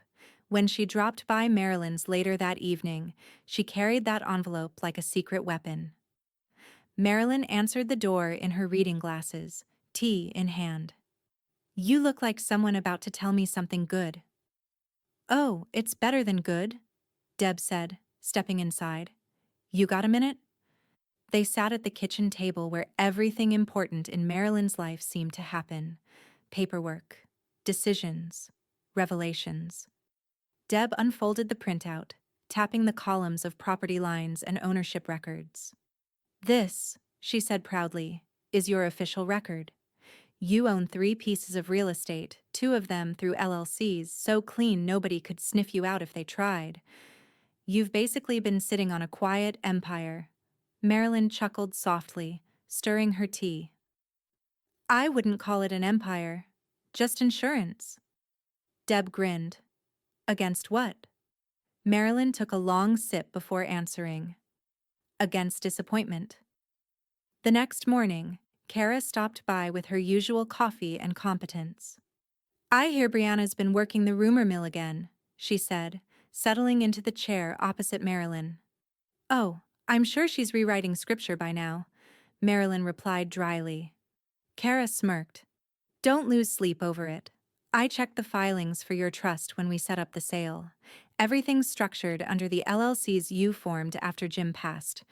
When she dropped by Marilyn's later that evening, she carried that envelope like a secret weapon. Marilyn answered the door in her reading glasses, tea in hand. You look like someone about to tell me something good. Oh, it's better than good, Deb said, stepping inside. You got a minute? They sat at the kitchen table where everything important in Marilyn's life seemed to happen. Paperwork, decisions, revelations. Deb unfolded the printout, tapping the columns of property lines and ownership records. This, she said proudly, is your official record. You own 3 pieces of real estate, 2 of them through LLCs, so clean nobody could sniff you out if they tried. You've basically been sitting on a quiet empire. Marilyn chuckled softly, stirring her tea. I wouldn't call it an empire, just insurance. Deb grinned. Against what? Marilyn took a long sip before answering. Against disappointment. The next morning, Kara stopped by with her usual coffee and competence. I hear Brianna's been working the rumor mill again, she said, settling into the chair opposite Marilyn. Oh, I'm sure she's rewriting scripture by now, Marilyn replied dryly. Kara smirked. Don't lose sleep over it. I checked the filings for your trust when we set up the sale. Everything's structured under the LLCs you formed after Jim passed.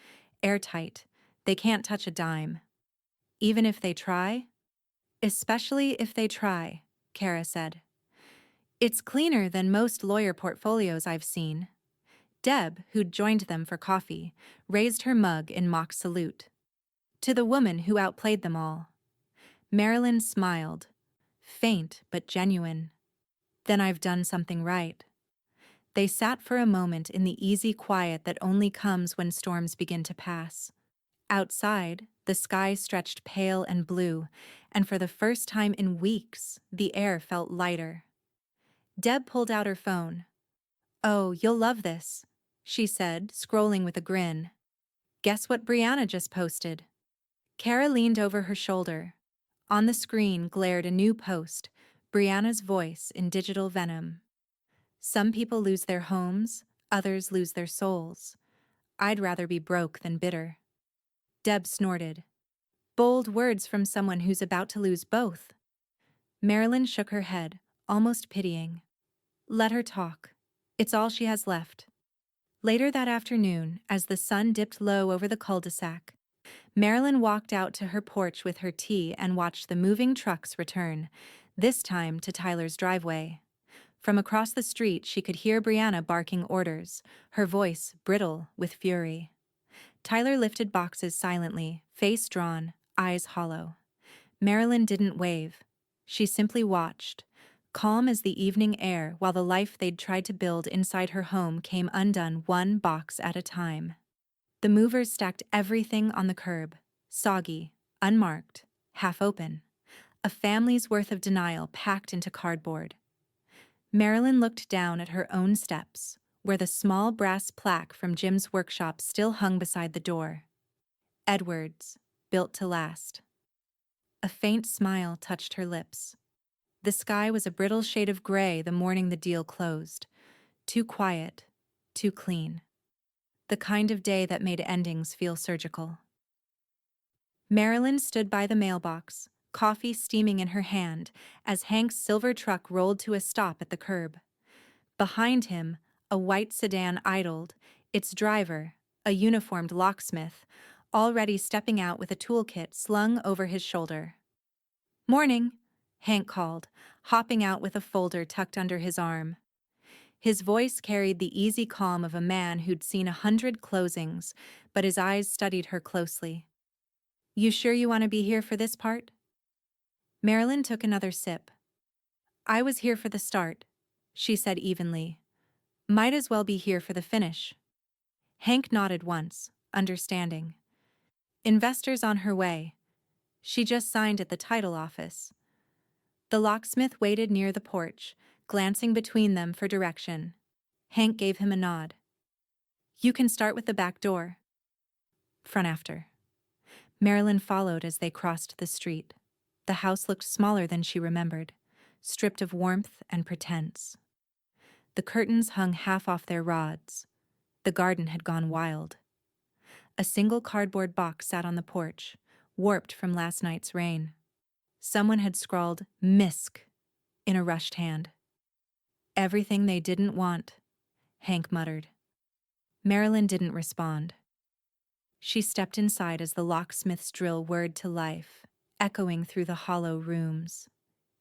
Airtight. They can't touch a dime. Even if they try? Especially if they try, Kara said. It's cleaner than most lawyer portfolios I've seen. Deb, who'd joined them for coffee, raised her mug in mock salute. To the woman who outplayed them all. Marilyn smiled. Faint but genuine. Then I've done something right. They sat for a moment in the easy quiet that only comes when storms begin to pass. Outside, the sky stretched pale and blue, and for the first time in weeks, the air felt lighter. Deb pulled out her phone. "Oh, you'll love this," she said, scrolling with a grin. "Guess what Brianna just posted?" Kara leaned over her shoulder. On the screen glared a new post, Brianna's voice in digital venom. "Some people lose their homes, others lose their souls. I'd rather be broke than bitter." Deb snorted. Bold words from someone who's about to lose both. Marilyn shook her head, almost pitying. Let her talk. It's all she has left. Later that afternoon, as the sun dipped low over the cul-de-sac, Marilyn walked out to her porch with her tea and watched the moving trucks return, this time to Tyler's driveway. From across the street, she could hear Brianna barking orders, her voice brittle with fury. Tyler lifted boxes silently, face drawn, eyes hollow. Marilyn didn't wave. She simply watched, calm as the evening air while the life they'd tried to build inside her home came undone one box at a time. The movers stacked everything on the curb, soggy, unmarked, half open. A family's worth of denial packed into cardboard. Marilyn looked down at her own steps, where the small brass plaque from Jim's workshop still hung beside the door. Edwards, built to last. A faint smile touched her lips. The sky was a brittle shade of gray the morning the deal closed. Too quiet, too clean. The kind of day that made endings feel surgical. Marilyn stood by the mailbox, coffee steaming in her hand, as Hank's silver truck rolled to a stop at the curb. Behind him, a white sedan idled, its driver, a uniformed locksmith, already stepping out with a toolkit slung over his shoulder. "Morning," Hank called, hopping out with a folder tucked under his arm. His voice carried the easy calm of a man who'd seen 100 closings, but his eyes studied her closely. "You sure you want to be here for this part?" Marilyn took another sip. "I was here for the start," she said evenly. "Might as well be here for the finish." Hank nodded once, understanding. "Investors on her way. She just signed at the title office." The locksmith waited near the porch, glancing between them for direction. Hank gave him a nod. "You can start with the back door." Front after. Marilyn followed as they crossed the street. The house looked smaller than she remembered, stripped of warmth and pretense. The curtains hung half off their rods. The garden had gone wild. A single cardboard box sat on the porch, warped from last night's rain. Someone had scrawled "Misk" in a rushed hand. "Everything they didn't want," Hank muttered. Marilyn didn't respond. She stepped inside as the locksmith's drill whirred to life, echoing through the hollow rooms.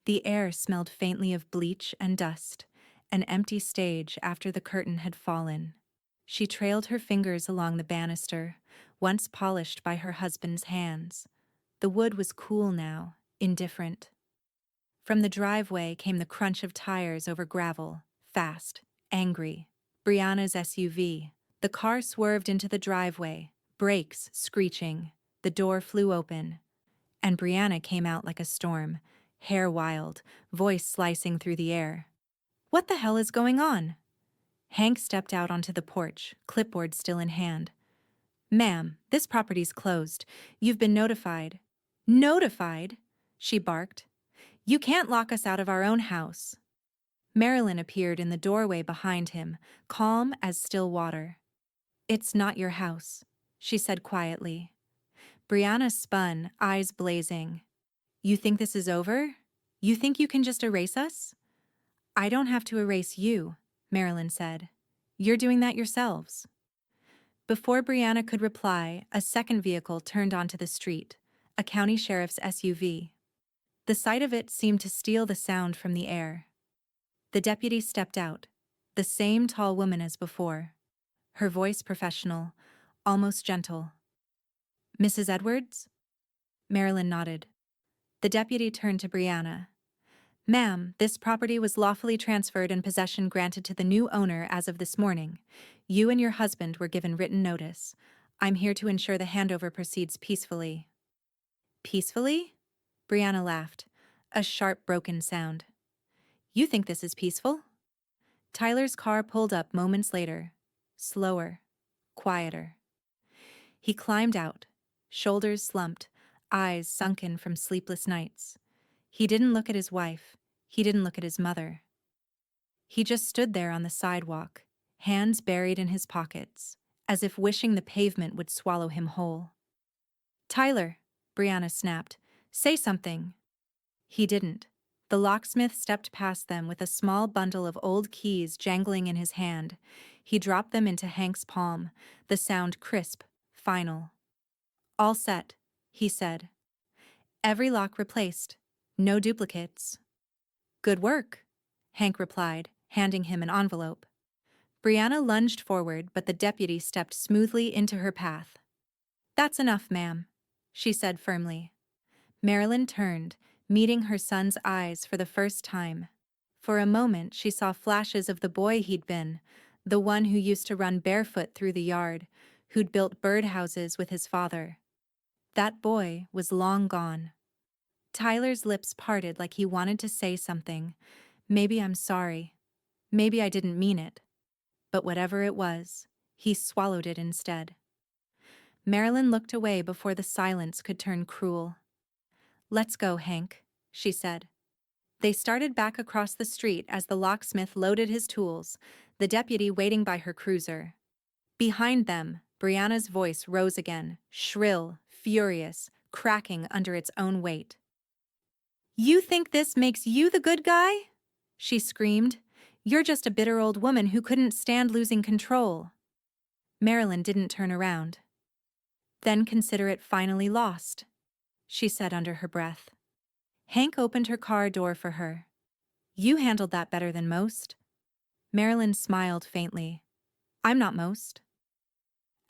The air smelled faintly of bleach and dust, an empty stage after the curtain had fallen. She trailed her fingers along the banister, once polished by her husband's hands. The wood was cool now, indifferent. From the driveway came the crunch of tires over gravel, fast, angry. Brianna's SUV. The car swerved into the driveway, brakes screeching. The door flew open, and Brianna came out like a storm, hair wild, voice slicing through the air. "What the hell is going on?" Hank stepped out onto the porch, clipboard still in hand. "Ma'am, this property's closed. You've been notified." "Notified?" she barked. "You can't lock us out of our own house." Marilyn appeared in the doorway behind him, calm as still water. "It's not your house," she said quietly. Brianna spun, eyes blazing. "You think this is over? You think you can just erase us?" "I don't have to erase you," Marilyn said. "You're doing that yourselves." Before Brianna could reply, a second vehicle turned onto the street, a county sheriff's SUV. The sight of it seemed to steal the sound from the air. The deputy stepped out, the same tall woman as before. her voice professional, almost gentle. "Mrs. Edwards?" Marilyn nodded. The deputy turned to Brianna. "Ma'am, this property was lawfully transferred and possession granted to the new owner as of this morning. You and your husband were given written notice. I'm here to ensure the handover proceeds peacefully." "Peacefully?" Brianna laughed, a sharp, broken sound. "You think this is peaceful?" Tyler's car pulled up moments later, slower, quieter. He climbed out, shoulders slumped, eyes sunken from sleepless nights. He didn't look at his wife. He didn't look at his mother. He just stood there on the sidewalk, hands buried in his pockets, as if wishing the pavement would swallow him whole. "Tyler," Brianna snapped, "say something." He didn't. The locksmith stepped past them with a small bundle of old keys jangling in his hand. He dropped them into Hank's palm, the sound crisp, final. "All set," he said. "Every lock replaced. No duplicates." "Good work," Hank replied, handing him an envelope. Brianna lunged forward, but the deputy stepped smoothly into her path. "That's enough, ma'am," she said firmly. Marilyn turned, meeting her son's eyes for the first time. For a moment she saw flashes of the boy he'd been, the one who used to run barefoot through the yard, who'd built birdhouses with his father. That boy was long gone. Tyler's lips parted like he wanted to say something. "Maybe I'm sorry. Maybe I didn't mean it." But whatever it was, he swallowed it instead. Marilyn looked away before the silence could turn cruel. "Let's go, Hank," she said. They started back across the street as the locksmith loaded his tools, the deputy waiting by her cruiser. Behind them, Brianna's voice rose again, shrill, furious, cracking under its own weight. "You think this makes you the good guy?" she screamed. "You're just a bitter old woman who couldn't stand losing control." Marilyn didn't turn around. "Then consider it finally lost," she said under her breath. Hank opened her car door for her. "You handled that better than most." Marilyn smiled faintly. "I'm not most."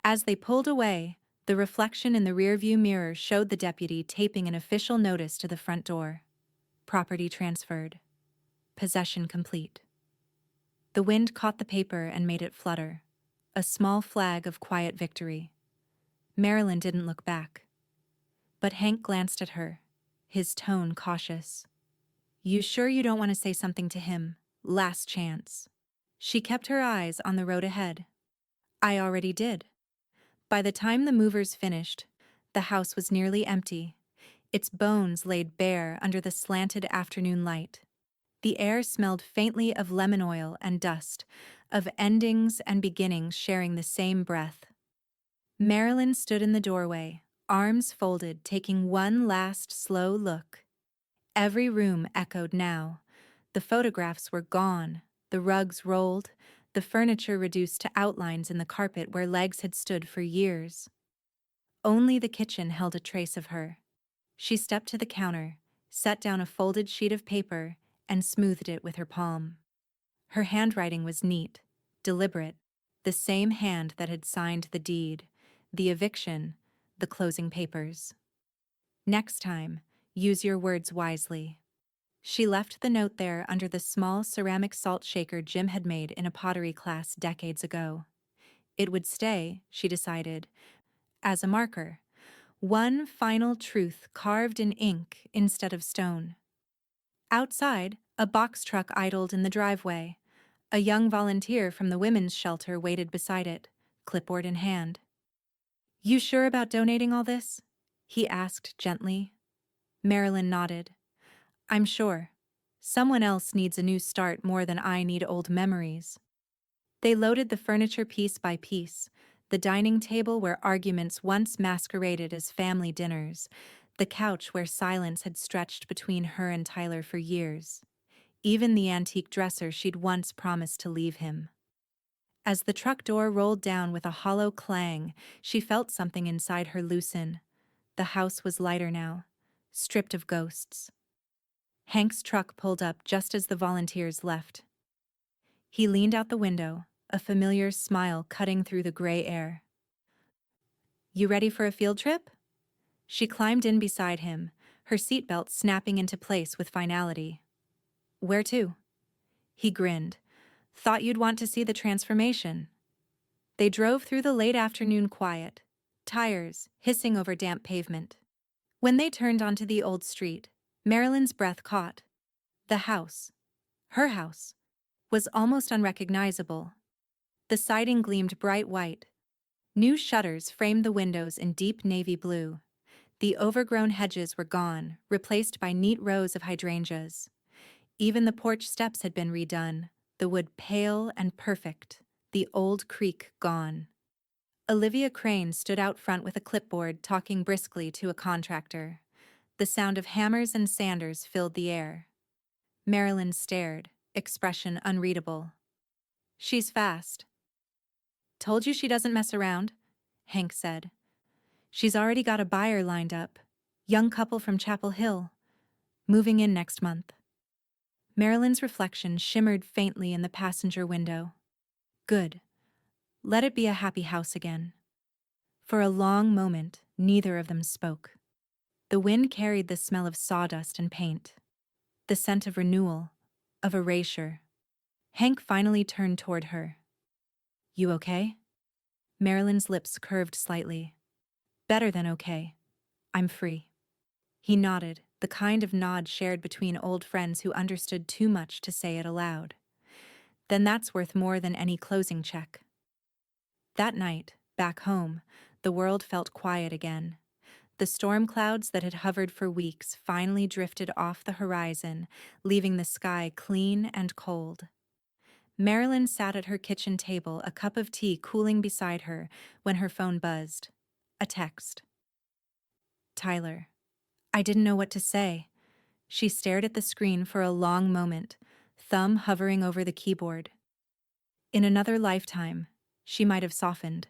As they pulled away, the reflection in the rearview mirror showed the deputy taping an official notice to the front door. Property transferred. Possession complete. The wind caught the paper and made it flutter, a small flag of quiet victory. Marilyn didn't look back. But Hank glanced at her, his tone cautious. "You sure you don't want to say something to him? Last chance." She kept her eyes on the road ahead. "I already did." By the time the movers finished, the house was nearly empty, its bones laid bare under the slanted afternoon light. The air smelled faintly of lemon oil and dust, of endings and beginnings sharing the same breath. Marilyn stood in the doorway, arms folded, taking one last slow look. Every room echoed now. The photographs were gone, the rugs rolled, the furniture reduced to outlines in the carpet where legs had stood for years. Only the kitchen held a trace of her. She stepped to the counter, set down a folded sheet of paper, and smoothed it with her palm. Her handwriting was neat, deliberate, the same hand that had signed the deed, the eviction, the closing papers. "Next time, use your words wisely." She left the note there under the small ceramic salt shaker Jim had made in a pottery class decades ago. It would stay, she decided, as a marker, one final truth carved in ink instead of stone. Outside, a box truck idled in the driveway. A young volunteer from the women's shelter waited beside it, clipboard in hand. "You sure about donating all this?" he asked gently. Marilyn nodded. "I'm sure. Someone else needs a new start more than I need old memories." They loaded the furniture piece by piece, the dining table where arguments once masqueraded as family dinners, the couch where silence had stretched between her and Tyler for years, even the antique dresser she'd once promised to leave him. As the truck door rolled down with a hollow clang, she felt something inside her loosen. The house was lighter now, stripped of ghosts. Hank's truck pulled up just as the volunteers left. He leaned out the window, a familiar smile cutting through the gray air. You ready for a field trip? She climbed in beside him, her seatbelt snapping into place with finality. Where to? He grinned. Thought you'd want to see the transformation. They drove through the late afternoon quiet, tires hissing over damp pavement. When they turned onto the old street, Marilyn's breath caught. The house, her house, was almost unrecognizable. The siding gleamed bright white. New shutters framed the windows in deep navy blue. The overgrown hedges were gone, replaced by neat rows of hydrangeas. Even the porch steps had been redone, the wood pale and perfect, the old creak gone. Olivia Crane stood out front with a clipboard talking briskly to a contractor. The sound of hammers and sanders filled the air. Marilyn stared, expression unreadable. She's fast. Told you she doesn't mess around, Hank said. She's already got a buyer lined up. Young couple from Chapel Hill. Moving in next month. Marilyn's reflection shimmered faintly in the passenger window. Good. Let it be a happy house again. For a long moment, neither of them spoke. The wind carried the smell of sawdust and paint. The scent of renewal, of erasure. Hank finally turned toward her. You okay? Marilyn's lips curved slightly. Better than okay. I'm free. He nodded, the kind of nod shared between old friends who understood too much to say it aloud. Then that's worth more than any closing check. That night, back home, the world felt quiet again. The storm clouds that had hovered for weeks finally drifted off the horizon, leaving the sky clean and cold. Marilyn sat at her kitchen table, a cup of tea cooling beside her, when her phone buzzed. A text. Tyler. I didn't know what to say. She stared at the screen for a long moment, thumb hovering over the keyboard. In another lifetime, she might have softened,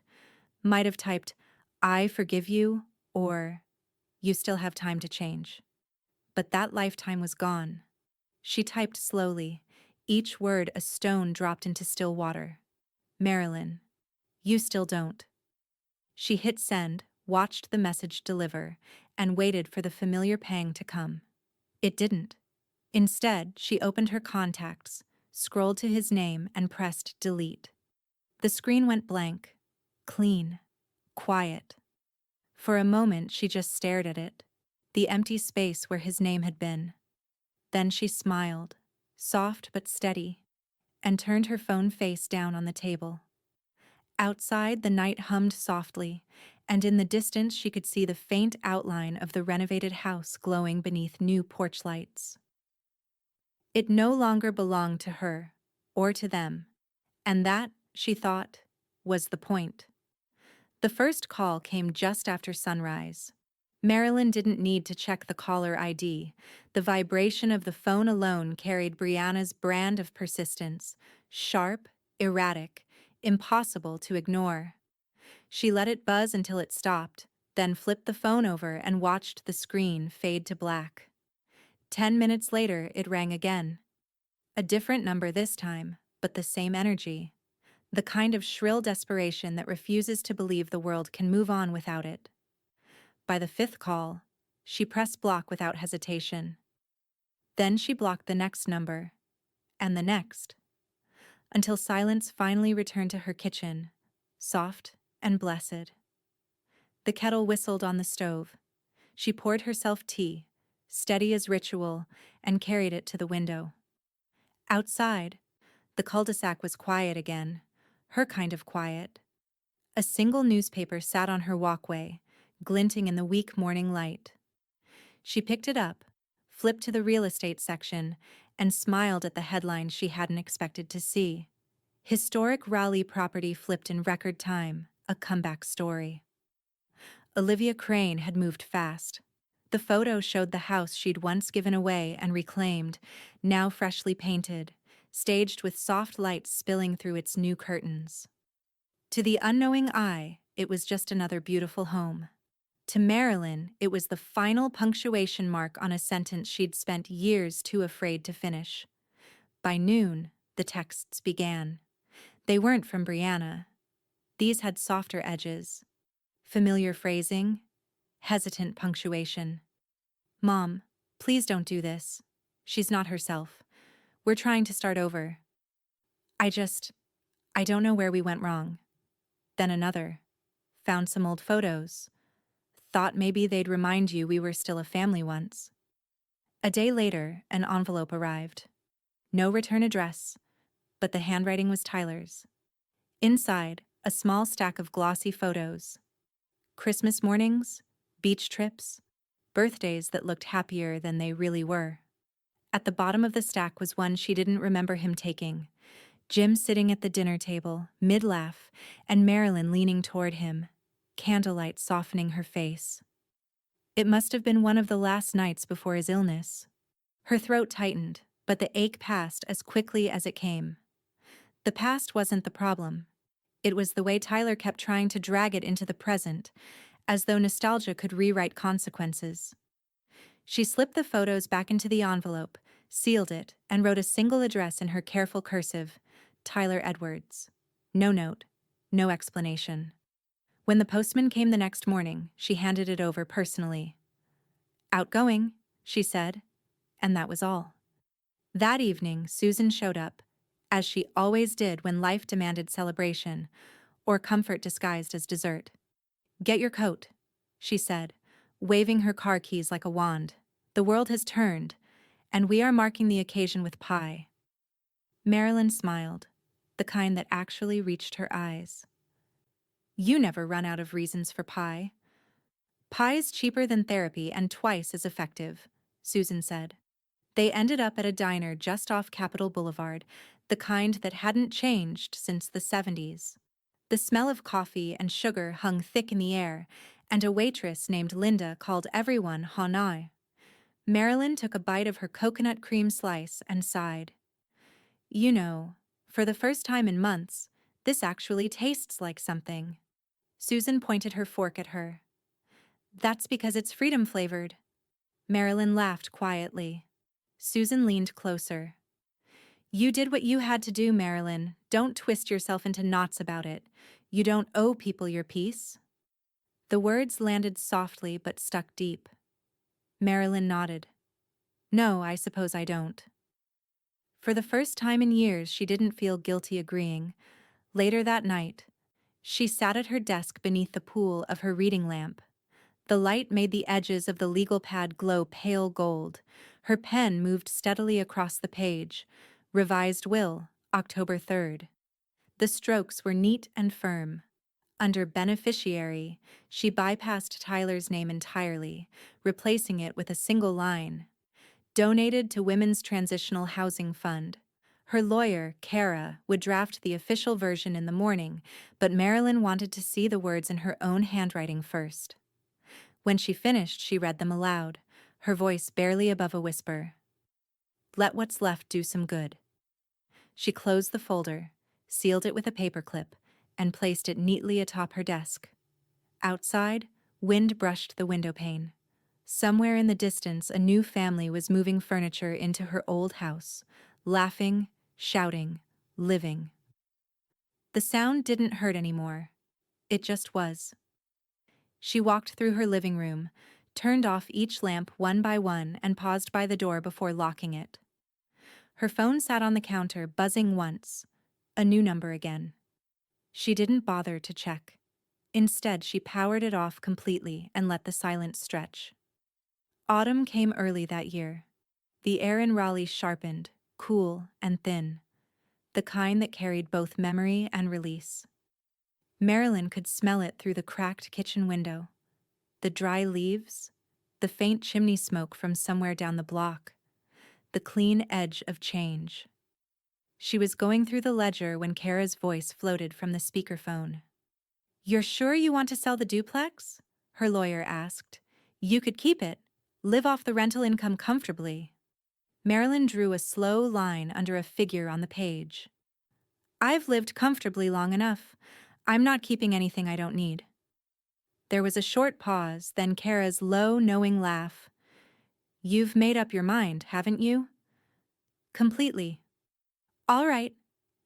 might have typed, I forgive you, or you still have time to change. But that lifetime was gone. She typed slowly, each word a stone dropped into still water. Marilyn, you still don't. She hit send, watched the message deliver, and waited for the familiar pang to come. It didn't. Instead, she opened her contacts, scrolled to his name, and pressed delete. The screen went blank, clean, quiet. For a moment, she just stared at it, the empty space where his name had been. Then she smiled, soft but steady, and turned her phone face down on the table. Outside, the night hummed softly, and in the distance she could see the faint outline of the renovated house glowing beneath new porch lights. It no longer belonged to her, or to them, and that, she thought, was the point. The first call came just after sunrise. Marilyn didn't need to check the caller ID. The vibration of the phone alone carried Brianna's brand of persistence, sharp, erratic, impossible to ignore. She let it buzz until it stopped, then flipped the phone over and watched the screen fade to black. 10 minutes later, it rang again. A different number this time, but the same energy. The kind of shrill desperation that refuses to believe the world can move on without it. By the fifth call, she pressed block without hesitation. Then she blocked the next number, and the next, until silence finally returned to her kitchen, soft and blessed. The kettle whistled on the stove. She poured herself tea, steady as ritual, and carried it to the window. Outside, the cul-de-sac was quiet again, her kind of quiet. A single newspaper sat on her walkway, glinting in the weak morning light. She picked it up, flipped to the real estate section, and smiled at the headline she hadn't expected to see. Historic Raleigh property flipped in record time, a comeback story. Olivia Crane had moved fast. The photo showed the house she'd once given away and reclaimed, now freshly painted, staged with soft lights spilling through its new curtains. To the unknowing eye, it was just another beautiful home. To Marilyn, it was the final punctuation mark on a sentence she'd spent years too afraid to finish. By noon, the texts began. They weren't from Brianna. These had softer edges, familiar phrasing, hesitant punctuation. "Mom, please don't do this. She's not herself. We're trying to start over. I just, I don't know where we went wrong." Then another. "Found some old photos. Thought maybe they'd remind you we were still a family once." A day later, an envelope arrived. No return address, but the handwriting was Tyler's. Inside, a small stack of glossy photos. Christmas mornings, beach trips, birthdays that looked happier than they really were. At the bottom of the stack was one she didn't remember him taking. Jim sitting at the dinner table, mid-laugh, and Marilyn leaning toward him, candlelight softening her face. It must have been one of the last nights before his illness. Her throat tightened, but the ache passed as quickly as it came. The past wasn't the problem. It was the way Tyler kept trying to drag it into the present, as though nostalgia could rewrite consequences. She slipped the photos back into the envelope, sealed it, and wrote a single address in her careful cursive: Tyler Edwards. No note, no explanation. When the postman came the next morning, she handed it over personally. "Outgoing," she said, and that was all. That evening, Susan showed up, as she always did when life demanded celebration, or comfort disguised as dessert. "Get your coat," she said, waving her car keys like a wand. "The world has turned, and we are marking the occasion with pie." Marilyn smiled, the kind that actually reached her eyes. "You never run out of reasons for pie." "Pie's cheaper than therapy and twice as effective," Susan said. They ended up at a diner just off Capitol Boulevard, the kind that hadn't changed since the 70s. The smell of coffee and sugar hung thick in the air, and a waitress named Linda called everyone Hanai. Marilyn took a bite of her coconut cream slice and sighed. "You know, for the first time in months, this actually tastes like something." Susan pointed her fork at her. "That's because it's freedom-flavored." Marilyn laughed quietly. Susan leaned closer. "You did what you had to do, Marilyn. Don't twist yourself into knots about it. You don't owe people your peace." The words landed softly but stuck deep. Marilyn nodded. "No, I suppose I don't." For the first time in years, she didn't feel guilty agreeing. Later that night, she sat at her desk beneath the pool of her reading lamp. The light made the edges of the legal pad glow pale gold. Her pen moved steadily across the page. Revised will, October 3rd. The strokes were neat and firm. Under beneficiary, she bypassed Tyler's name entirely, replacing it with a single line: "Donated to Women's Transitional Housing Fund." Her lawyer, Kara, would draft the official version in the morning, but Marilyn wanted to see the words in her own handwriting first. When she finished, she read them aloud, her voice barely above a whisper. "Let what's left do some good." She closed the folder, sealed it with a paperclip, and placed it neatly atop her desk. Outside, wind brushed the windowpane. Somewhere in the distance, a new family was moving furniture into her old house, laughing, shouting, living. The sound didn't hurt anymore. It just was. She walked through her living room, turned off each lamp one by one, and paused by the door before locking it. Her phone sat on the counter, buzzing once. A new number again. She didn't bother to check. Instead, she powered it off completely and let the silence stretch. Autumn came early that year. The air in Raleigh sharpened, cool and thin, the kind that carried both memory and release. Marilyn could smell it through the cracked kitchen window. The dry leaves, the faint chimney smoke from somewhere down the block, the clean edge of change. She was going through the ledger when Kara's voice floated from the speakerphone. "You're sure you want to sell the duplex?" her lawyer asked. "You could keep it, live off the rental income comfortably." Marilyn drew a slow line under a figure on the page. "I've lived comfortably long enough. I'm not keeping anything I don't need." There was a short pause, then Kara's low, knowing laugh. "You've made up your mind, haven't you?" "Completely." "All right,"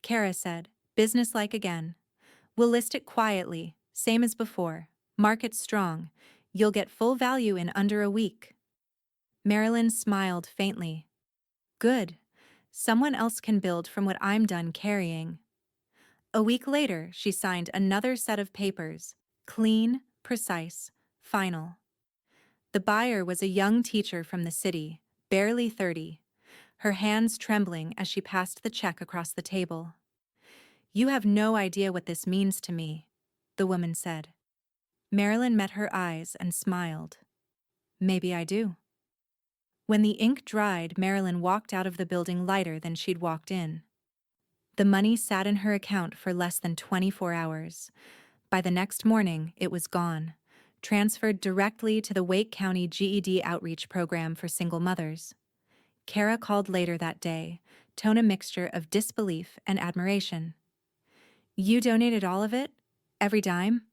Kara said, Businesslike again. We'll list it quietly, same as before. Market strong. You'll get full value in under a week. Marilyn smiled faintly. Good. Someone else can build from what I'm done carrying. A week later, she signed another set of papers. Clean, precise, final. The buyer was a young teacher from the city, barely 30, her hands trembling as she passed the check across the table. "You have no idea what this means to me," the woman said. Marilyn met her eyes and smiled. "Maybe I do." When the ink dried, Marilyn walked out of the building lighter than she'd walked in. The money sat in her account for less than 24 hours. By the next morning, it was gone, transferred directly to the Wake County GED outreach program for single mothers. Kara called later that day, tone a mixture of disbelief and admiration. "You donated all of it? Every dime?"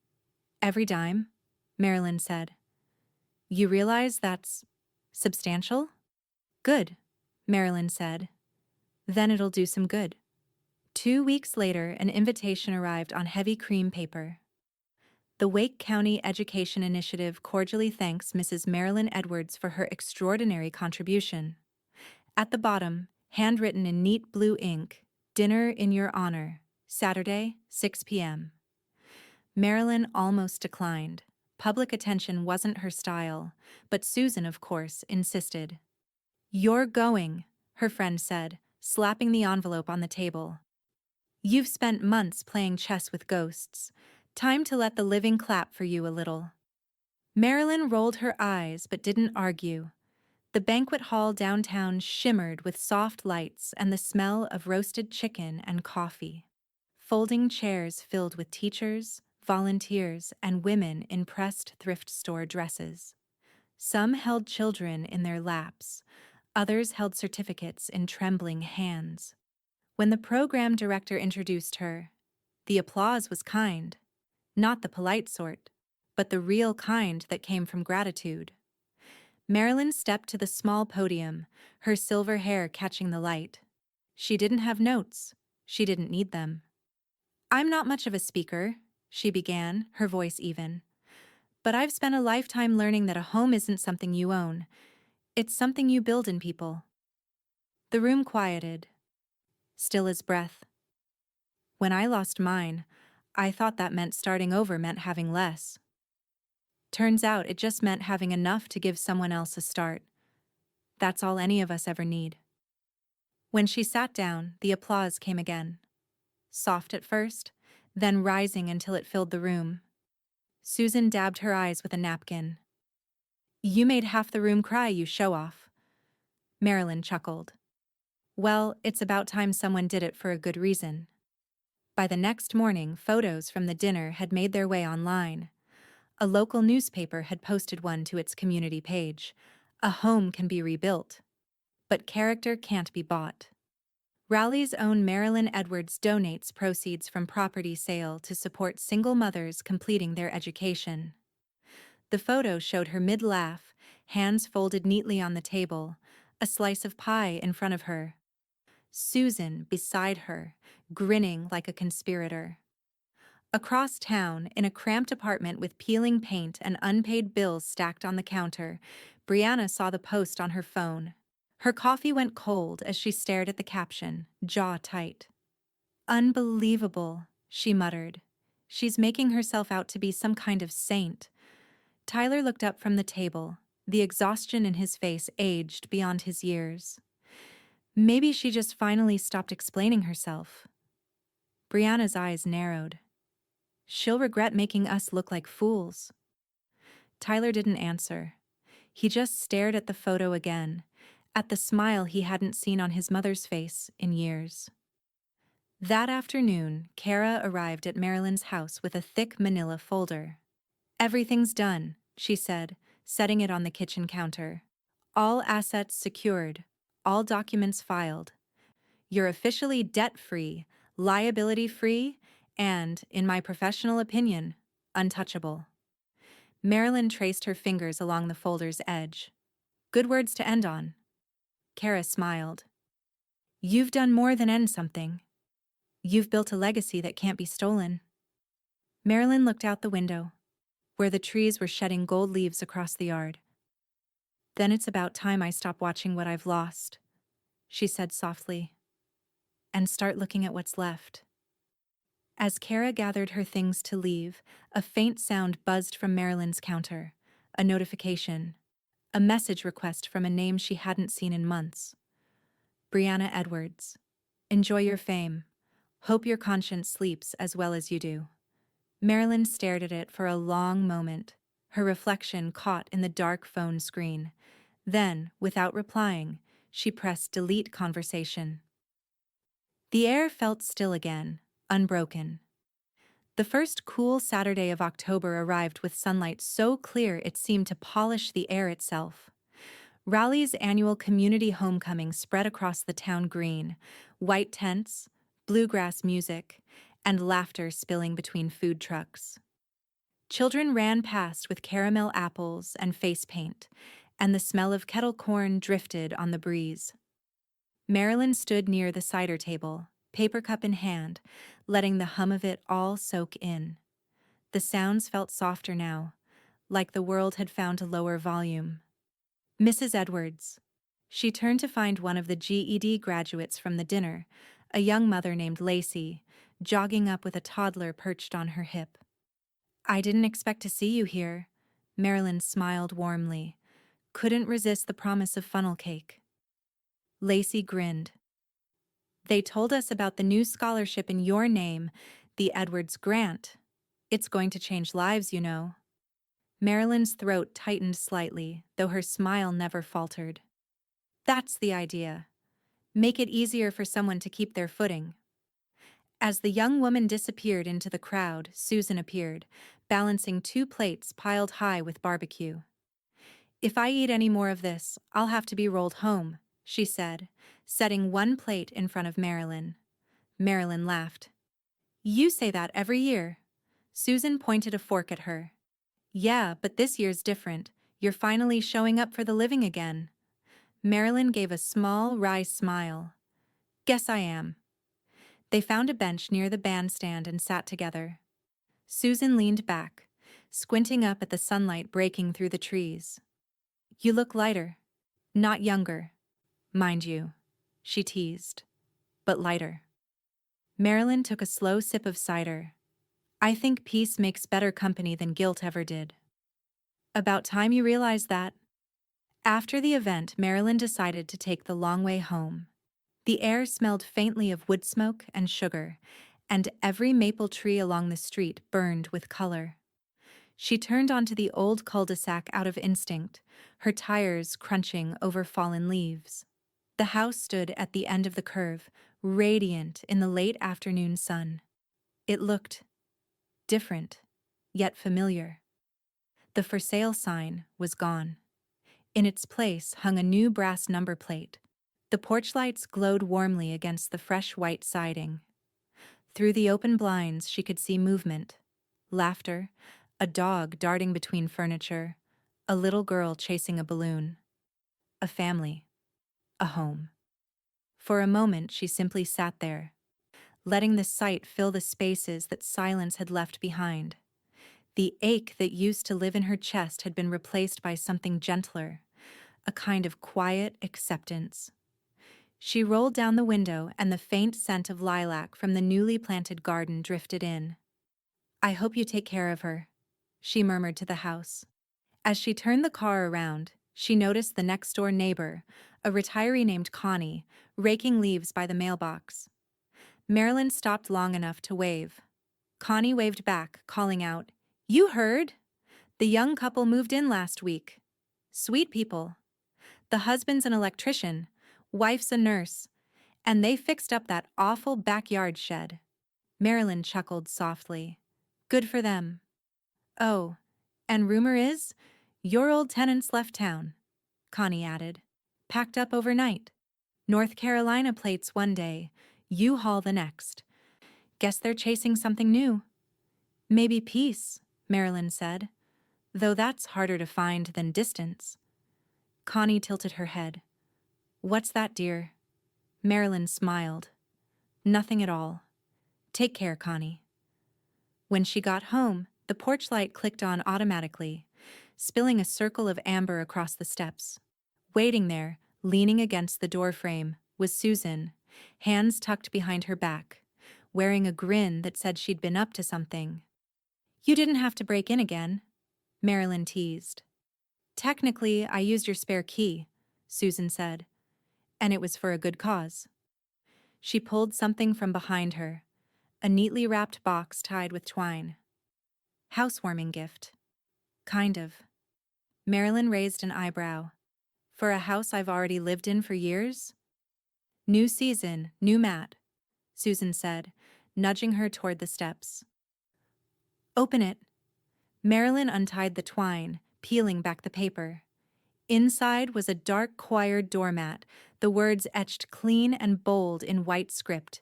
"Every dime," Marilyn said. "You realize that's substantial?" "Good," Marilyn said. "Then it'll do some good." 2 weeks later, an invitation arrived on heavy cream paper. "The Wake County Education Initiative cordially thanks Mrs. Marilyn Edwards for her extraordinary contribution." At the bottom, handwritten in neat blue ink, "Dinner in your honor, Saturday, 6 p.m." Marilyn almost declined. Public attention wasn't her style, but Susan, of course, insisted. "You're going," her friend said, slapping the envelope on the table. "You've spent months playing chess with ghosts. Time to let the living clap for you a little." Marilyn rolled her eyes but didn't argue. The banquet hall downtown shimmered with soft lights and the smell of roasted chicken and coffee. Folding chairs filled with teachers, volunteers, and women in pressed thrift store dresses. Some held children in their laps, others held certificates in trembling hands. When the program director introduced her, the applause was kind, not the polite sort, but the real kind that came from gratitude. Marilyn stepped to the small podium, her silver hair catching the light. She didn't have notes. She didn't need them. "I'm not much of a speaker," she began, her voice even. "But I've spent a lifetime learning that a home isn't something you own. It's something you build in people." The room quieted, still as breath. "When I lost mine, I thought that meant starting over meant having less. Turns out it just meant having enough to give someone else a start. That's all any of us ever need." When she sat down, the applause came again. Soft at first, then rising until it filled the room. Susan dabbed her eyes with a napkin. "You made half the room cry, you show-off." Marilyn chuckled. "Well, it's about time someone did it for a good reason." By the next morning, photos from the dinner had made their way online. A local newspaper had posted one to its community page. "A home can be rebuilt, but character can't be bought." Raleigh's own Marilyn Edwards donates proceeds from property sale to support single mothers completing their education. The photo showed her mid-laugh, hands folded neatly on the table, a slice of pie in front of her. Susan beside her, grinning like a conspirator. Across town, in a cramped apartment with peeling paint and unpaid bills stacked on the counter, Brianna saw the post on her phone. Her coffee went cold as she stared at the caption, jaw tight. "Unbelievable," she muttered. "She's making herself out to be some kind of saint." Tyler looked up from the table, the exhaustion in his face aged beyond his years. Maybe she just finally stopped explaining herself. Brianna's eyes narrowed. "She'll regret making us look like fools." Tyler didn't answer. He just stared at the photo again, at the smile he hadn't seen on his mother's face in years. That afternoon, Kara arrived at Marilyn's house with a thick manila folder. "Everything's done," she said, setting it on the kitchen counter. "All assets secured, all documents filed. You're officially debt-free, liability-free, and, in my professional opinion, untouchable." Marilyn traced her fingers along the folder's edge. "Good words to end on." Kara smiled. "You've done more than end something." You've built a legacy that can't be stolen. Marilyn looked out the window, where the trees were shedding gold leaves across the yard. Then it's about time I stop watching what I've lost, she said softly, and start looking at what's left. As Kara gathered her things to leave, a faint sound buzzed from Marilyn's counter, a notification, a message request from a name she hadn't seen in months. Brianna Edwards. Enjoy your fame. Hope your conscience sleeps as well as you do. Marilyn stared at it for a long moment, her reflection caught in the dark phone screen. Then, without replying, she pressed delete conversation. The air felt still again, unbroken. The first cool Saturday of October arrived with sunlight so clear it seemed to polish the air itself. Raleigh's annual community homecoming spread across the town green, white tents, bluegrass music, and laughter spilling between food trucks. Children ran past with caramel apples and face paint, and the smell of kettle corn drifted on the breeze. Marilyn stood near the cider table, paper cup in hand, letting the hum of it all soak in. The sounds felt softer now, like the world had found a lower volume. Mrs. Edwards. She turned to find one of the GED graduates from the dinner, a young mother named Lacey, jogging up with a toddler perched on her hip. I didn't expect to see you here. Marilyn smiled warmly. Couldn't resist the promise of funnel cake. Lacey grinned. They told us about the new scholarship in your name, the Edwards Grant. It's going to change lives, you know. Marilyn's throat tightened slightly, though her smile never faltered. That's the idea. Make it easier for someone to keep their footing. As the young woman disappeared into the crowd, Susan appeared, balancing 2 plates piled high with barbecue. If I eat any more of this, I'll have to be rolled home, she said, setting 1 plate in front of Marilyn. Marilyn laughed. You say that every year. Susan pointed a fork at her. Yeah, but this year's different. You're finally showing up for the living again. Marilyn gave a small, wry smile. Guess I am. They found a bench near the bandstand and sat together. Susan leaned back, squinting up at the sunlight breaking through the trees. You look lighter. Not younger. Mind you, she teased. But lighter. Marilyn took a slow sip of cider. I think peace makes better company than guilt ever did. About time you realized that. After the event, Marilyn decided to take the long way home. The air smelled faintly of wood smoke and sugar, and every maple tree along the street burned with color. She turned onto the old cul-de-sac out of instinct, her tires crunching over fallen leaves. The house stood at the end of the curve, radiant in the late afternoon sun. It looked different, yet familiar. The for sale sign was gone. In its place hung a new brass number plate. The porch lights glowed warmly against the fresh white siding. Through the open blinds she could see movement, laughter, a dog darting between furniture, a little girl chasing a balloon. A family. A home. For a moment she simply sat there, letting the sight fill the spaces that silence had left behind. The ache that used to live in her chest had been replaced by something gentler, a kind of quiet acceptance. She rolled down the window and the faint scent of lilac from the newly planted garden drifted in. I hope you take care of her, she murmured to the house. As she turned the car around, she noticed the next-door neighbor, a retiree named Connie, raking leaves by the mailbox. Marilyn stopped long enough to wave. Connie waved back, calling out, You heard? The young couple moved in last week. Sweet people. The husband's an electrician, wife's a nurse, and they fixed up that awful backyard shed. Marilyn chuckled softly. Good for them. Oh, and rumor is, your old tenants left town, Connie added. Packed up overnight. North Carolina plates one day, U-Haul the next. Guess they're chasing something new. Maybe peace, Marilyn said, though that's harder to find than distance. Connie tilted her head. What's that, dear? Marilyn smiled. Nothing at all. Take care, Connie. When she got home, the porch light clicked on automatically, spilling a circle of amber across the steps. Waiting there, leaning against the doorframe, was Susan, hands tucked behind her back, wearing a grin that said she'd been up to something. You didn't have to break in again, Marilyn teased. Technically, I used your spare key, Susan said, and it was for a good cause. She pulled something from behind her, a neatly wrapped box tied with twine. Housewarming gift. Kind of. Marilyn raised an eyebrow. For a house I've already lived in for years? New season, new mat, Susan said, nudging her toward the steps. Open it. Marilyn untied the twine, peeling back the paper. Inside was a dark choired doormat, the words etched clean and bold in white script,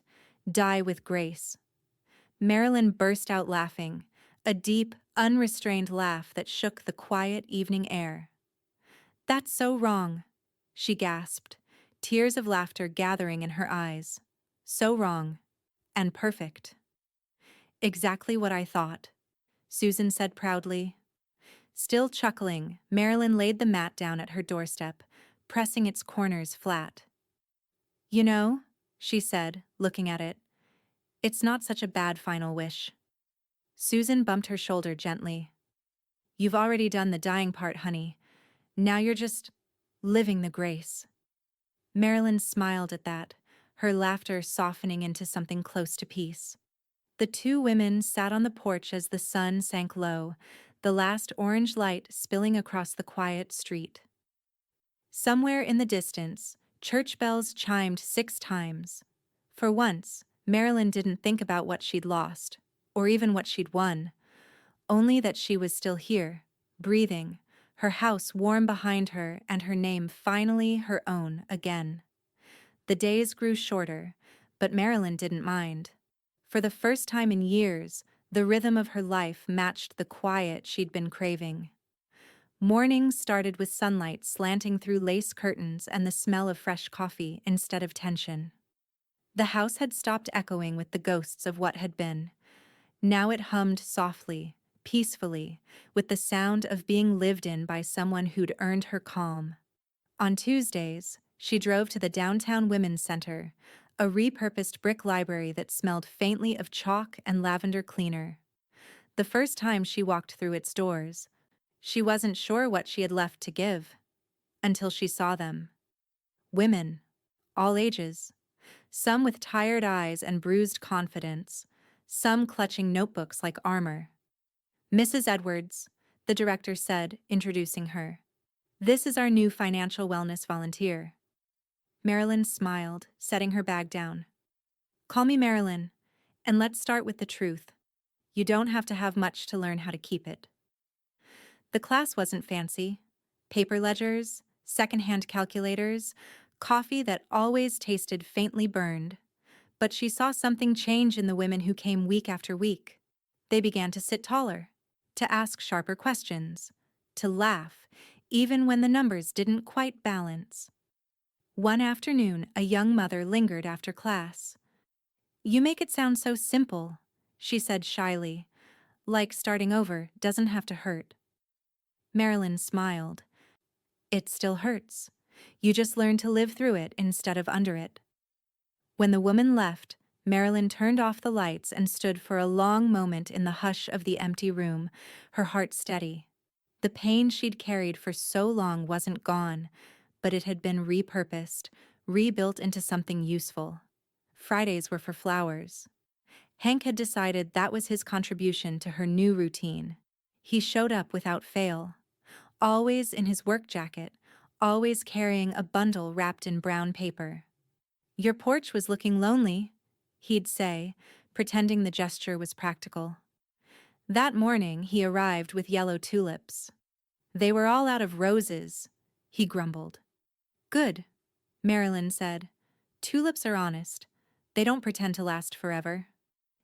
"Die with grace." Marilyn burst out laughing, a deep, unrestrained laugh that shook the quiet evening air. That's so wrong, she gasped, tears of laughter gathering in her eyes. So wrong. And perfect. Exactly what I thought, Susan said proudly. Still chuckling, Marilyn laid the mat down at her doorstep, pressing its corners flat. You know, she said, looking at it, it's not such a bad final wish. Susan bumped her shoulder gently. You've already done the dying part, honey. Now you're just living the grace. Marilyn smiled at that, her laughter softening into something close to peace. The two women sat on the porch as the sun sank low, the last orange light spilling across the quiet street. Somewhere in the distance, church bells chimed 6 times. For once, Marilyn didn't think about what she'd lost, or even what she'd won, only that she was still here, breathing, her house warm behind her and her name finally her own again. The days grew shorter, but Marilyn didn't mind. For the first time in years, the rhythm of her life matched the quiet she'd been craving. Mornings started with sunlight slanting through lace curtains and the smell of fresh coffee instead of tension. The house had stopped echoing with the ghosts of what had been. Now it hummed softly, peacefully, with the sound of being lived in by someone who'd earned her calm. On Tuesdays, she drove to the downtown Women's Center, a repurposed brick library that smelled faintly of chalk and lavender cleaner. The first time she walked through its doors, she wasn't sure what she had left to give, until she saw them. Women, all ages, some with tired eyes and bruised confidence, some clutching notebooks like armor. Mrs. Edwards, the director said, introducing her. This is our new financial wellness volunteer. Marilyn smiled, setting her bag down. Call me Marilyn, and let's start with the truth. You don't have to have much to learn how to keep it. The class wasn't fancy. Paper ledgers, secondhand calculators, coffee that always tasted faintly burned. But she saw something change in the women who came week after week. They began to sit taller, to ask sharper questions, to laugh, even when the numbers didn't quite balance. One afternoon, a young mother lingered after class. You make it sound so simple, she said shyly, like starting over doesn't have to hurt. Marilyn smiled. It still hurts. You just learn to live through it instead of under it. When the woman left, Marilyn turned off the lights and stood for a long moment in the hush of the empty room, her heart steady. The pain she'd carried for so long wasn't gone, but it had been repurposed, rebuilt into something useful. Fridays were for flowers. Hank had decided that was his contribution to her new routine. He showed up without fail, always in his work jacket, always carrying a bundle wrapped in brown paper. Your porch was looking lonely, he'd say, pretending the gesture was practical. That morning he arrived with yellow tulips. They were all out of roses, he grumbled. Good, Marilyn said. Tulips are honest. They don't pretend to last forever.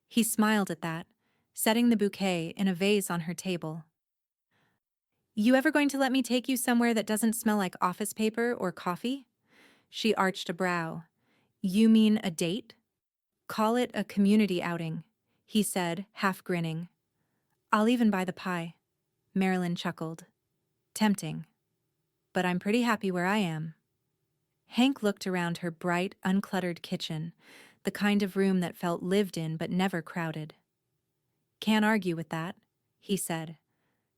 He smiled at that, setting the bouquet in a vase on her table. You ever going to let me take you somewhere that doesn't smell like office paper or coffee? She arched a brow. You mean a date? Call it a community outing, he said, half grinning. I'll even buy the pie. Marilyn chuckled. Tempting. But I'm pretty happy where I am. Hank looked around her bright, uncluttered kitchen, the kind of room that felt lived in but never crowded. Can't argue with that, he said.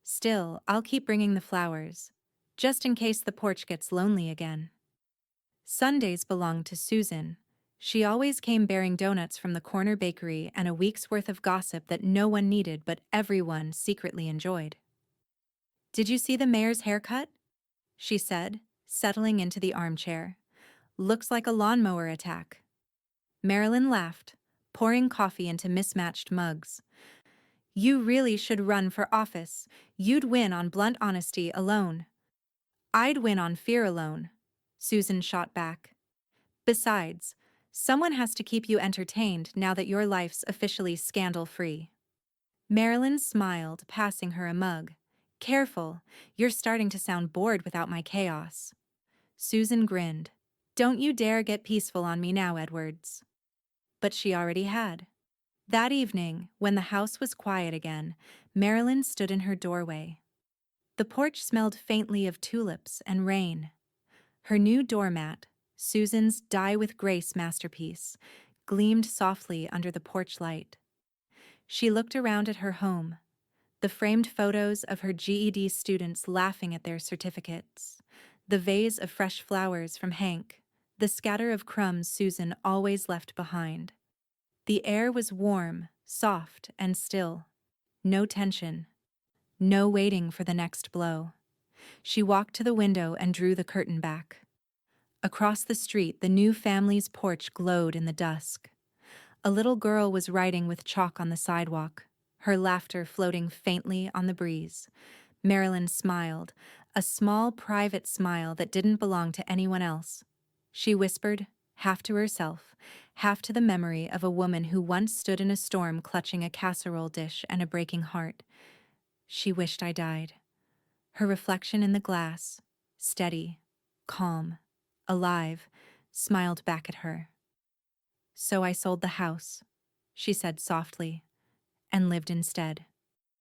Still, I'll keep bringing the flowers, just in case the porch gets lonely again. Sundays belonged to Susan. She always came bearing donuts from the corner bakery and a week's worth of gossip that no one needed but everyone secretly enjoyed. Did you see the mayor's haircut? She said, settling into the armchair. Looks like a lawnmower attack. Marilyn laughed, pouring coffee into mismatched mugs. You really should run for office. You'd win on blunt honesty alone. I'd win on fear alone, Susan shot back. Besides, someone has to keep you entertained now that your life's officially scandal-free. Marilyn smiled, passing her a mug. Careful, you're starting to sound bored without my chaos. Susan grinned. Don't you dare get peaceful on me now, Edwards. But she already had. That evening, when the house was quiet again, Marilyn stood in her doorway. The porch smelled faintly of tulips and rain. Her new doormat, Susan's Die with Grace masterpiece, gleamed softly under the porch light. She looked around at her home, the framed photos of her GED students laughing at their certificates, the vase of fresh flowers from Hank, the scatter of crumbs Susan always left behind. The air was warm, soft, and still. No tension. No waiting for the next blow. She walked to the window and drew the curtain back. Across the street, the new family's porch glowed in the dusk. A little girl was writing with chalk on the sidewalk, her laughter floating faintly on the breeze. Marilyn smiled, a small, private smile that didn't belong to anyone else. She whispered, half to herself, half to the memory of a woman who once stood in a storm clutching a casserole dish and a breaking heart. She wished I died. Her reflection in the glass, steady, calm, alive, smiled back at her. So I sold the house, she said softly, and lived instead.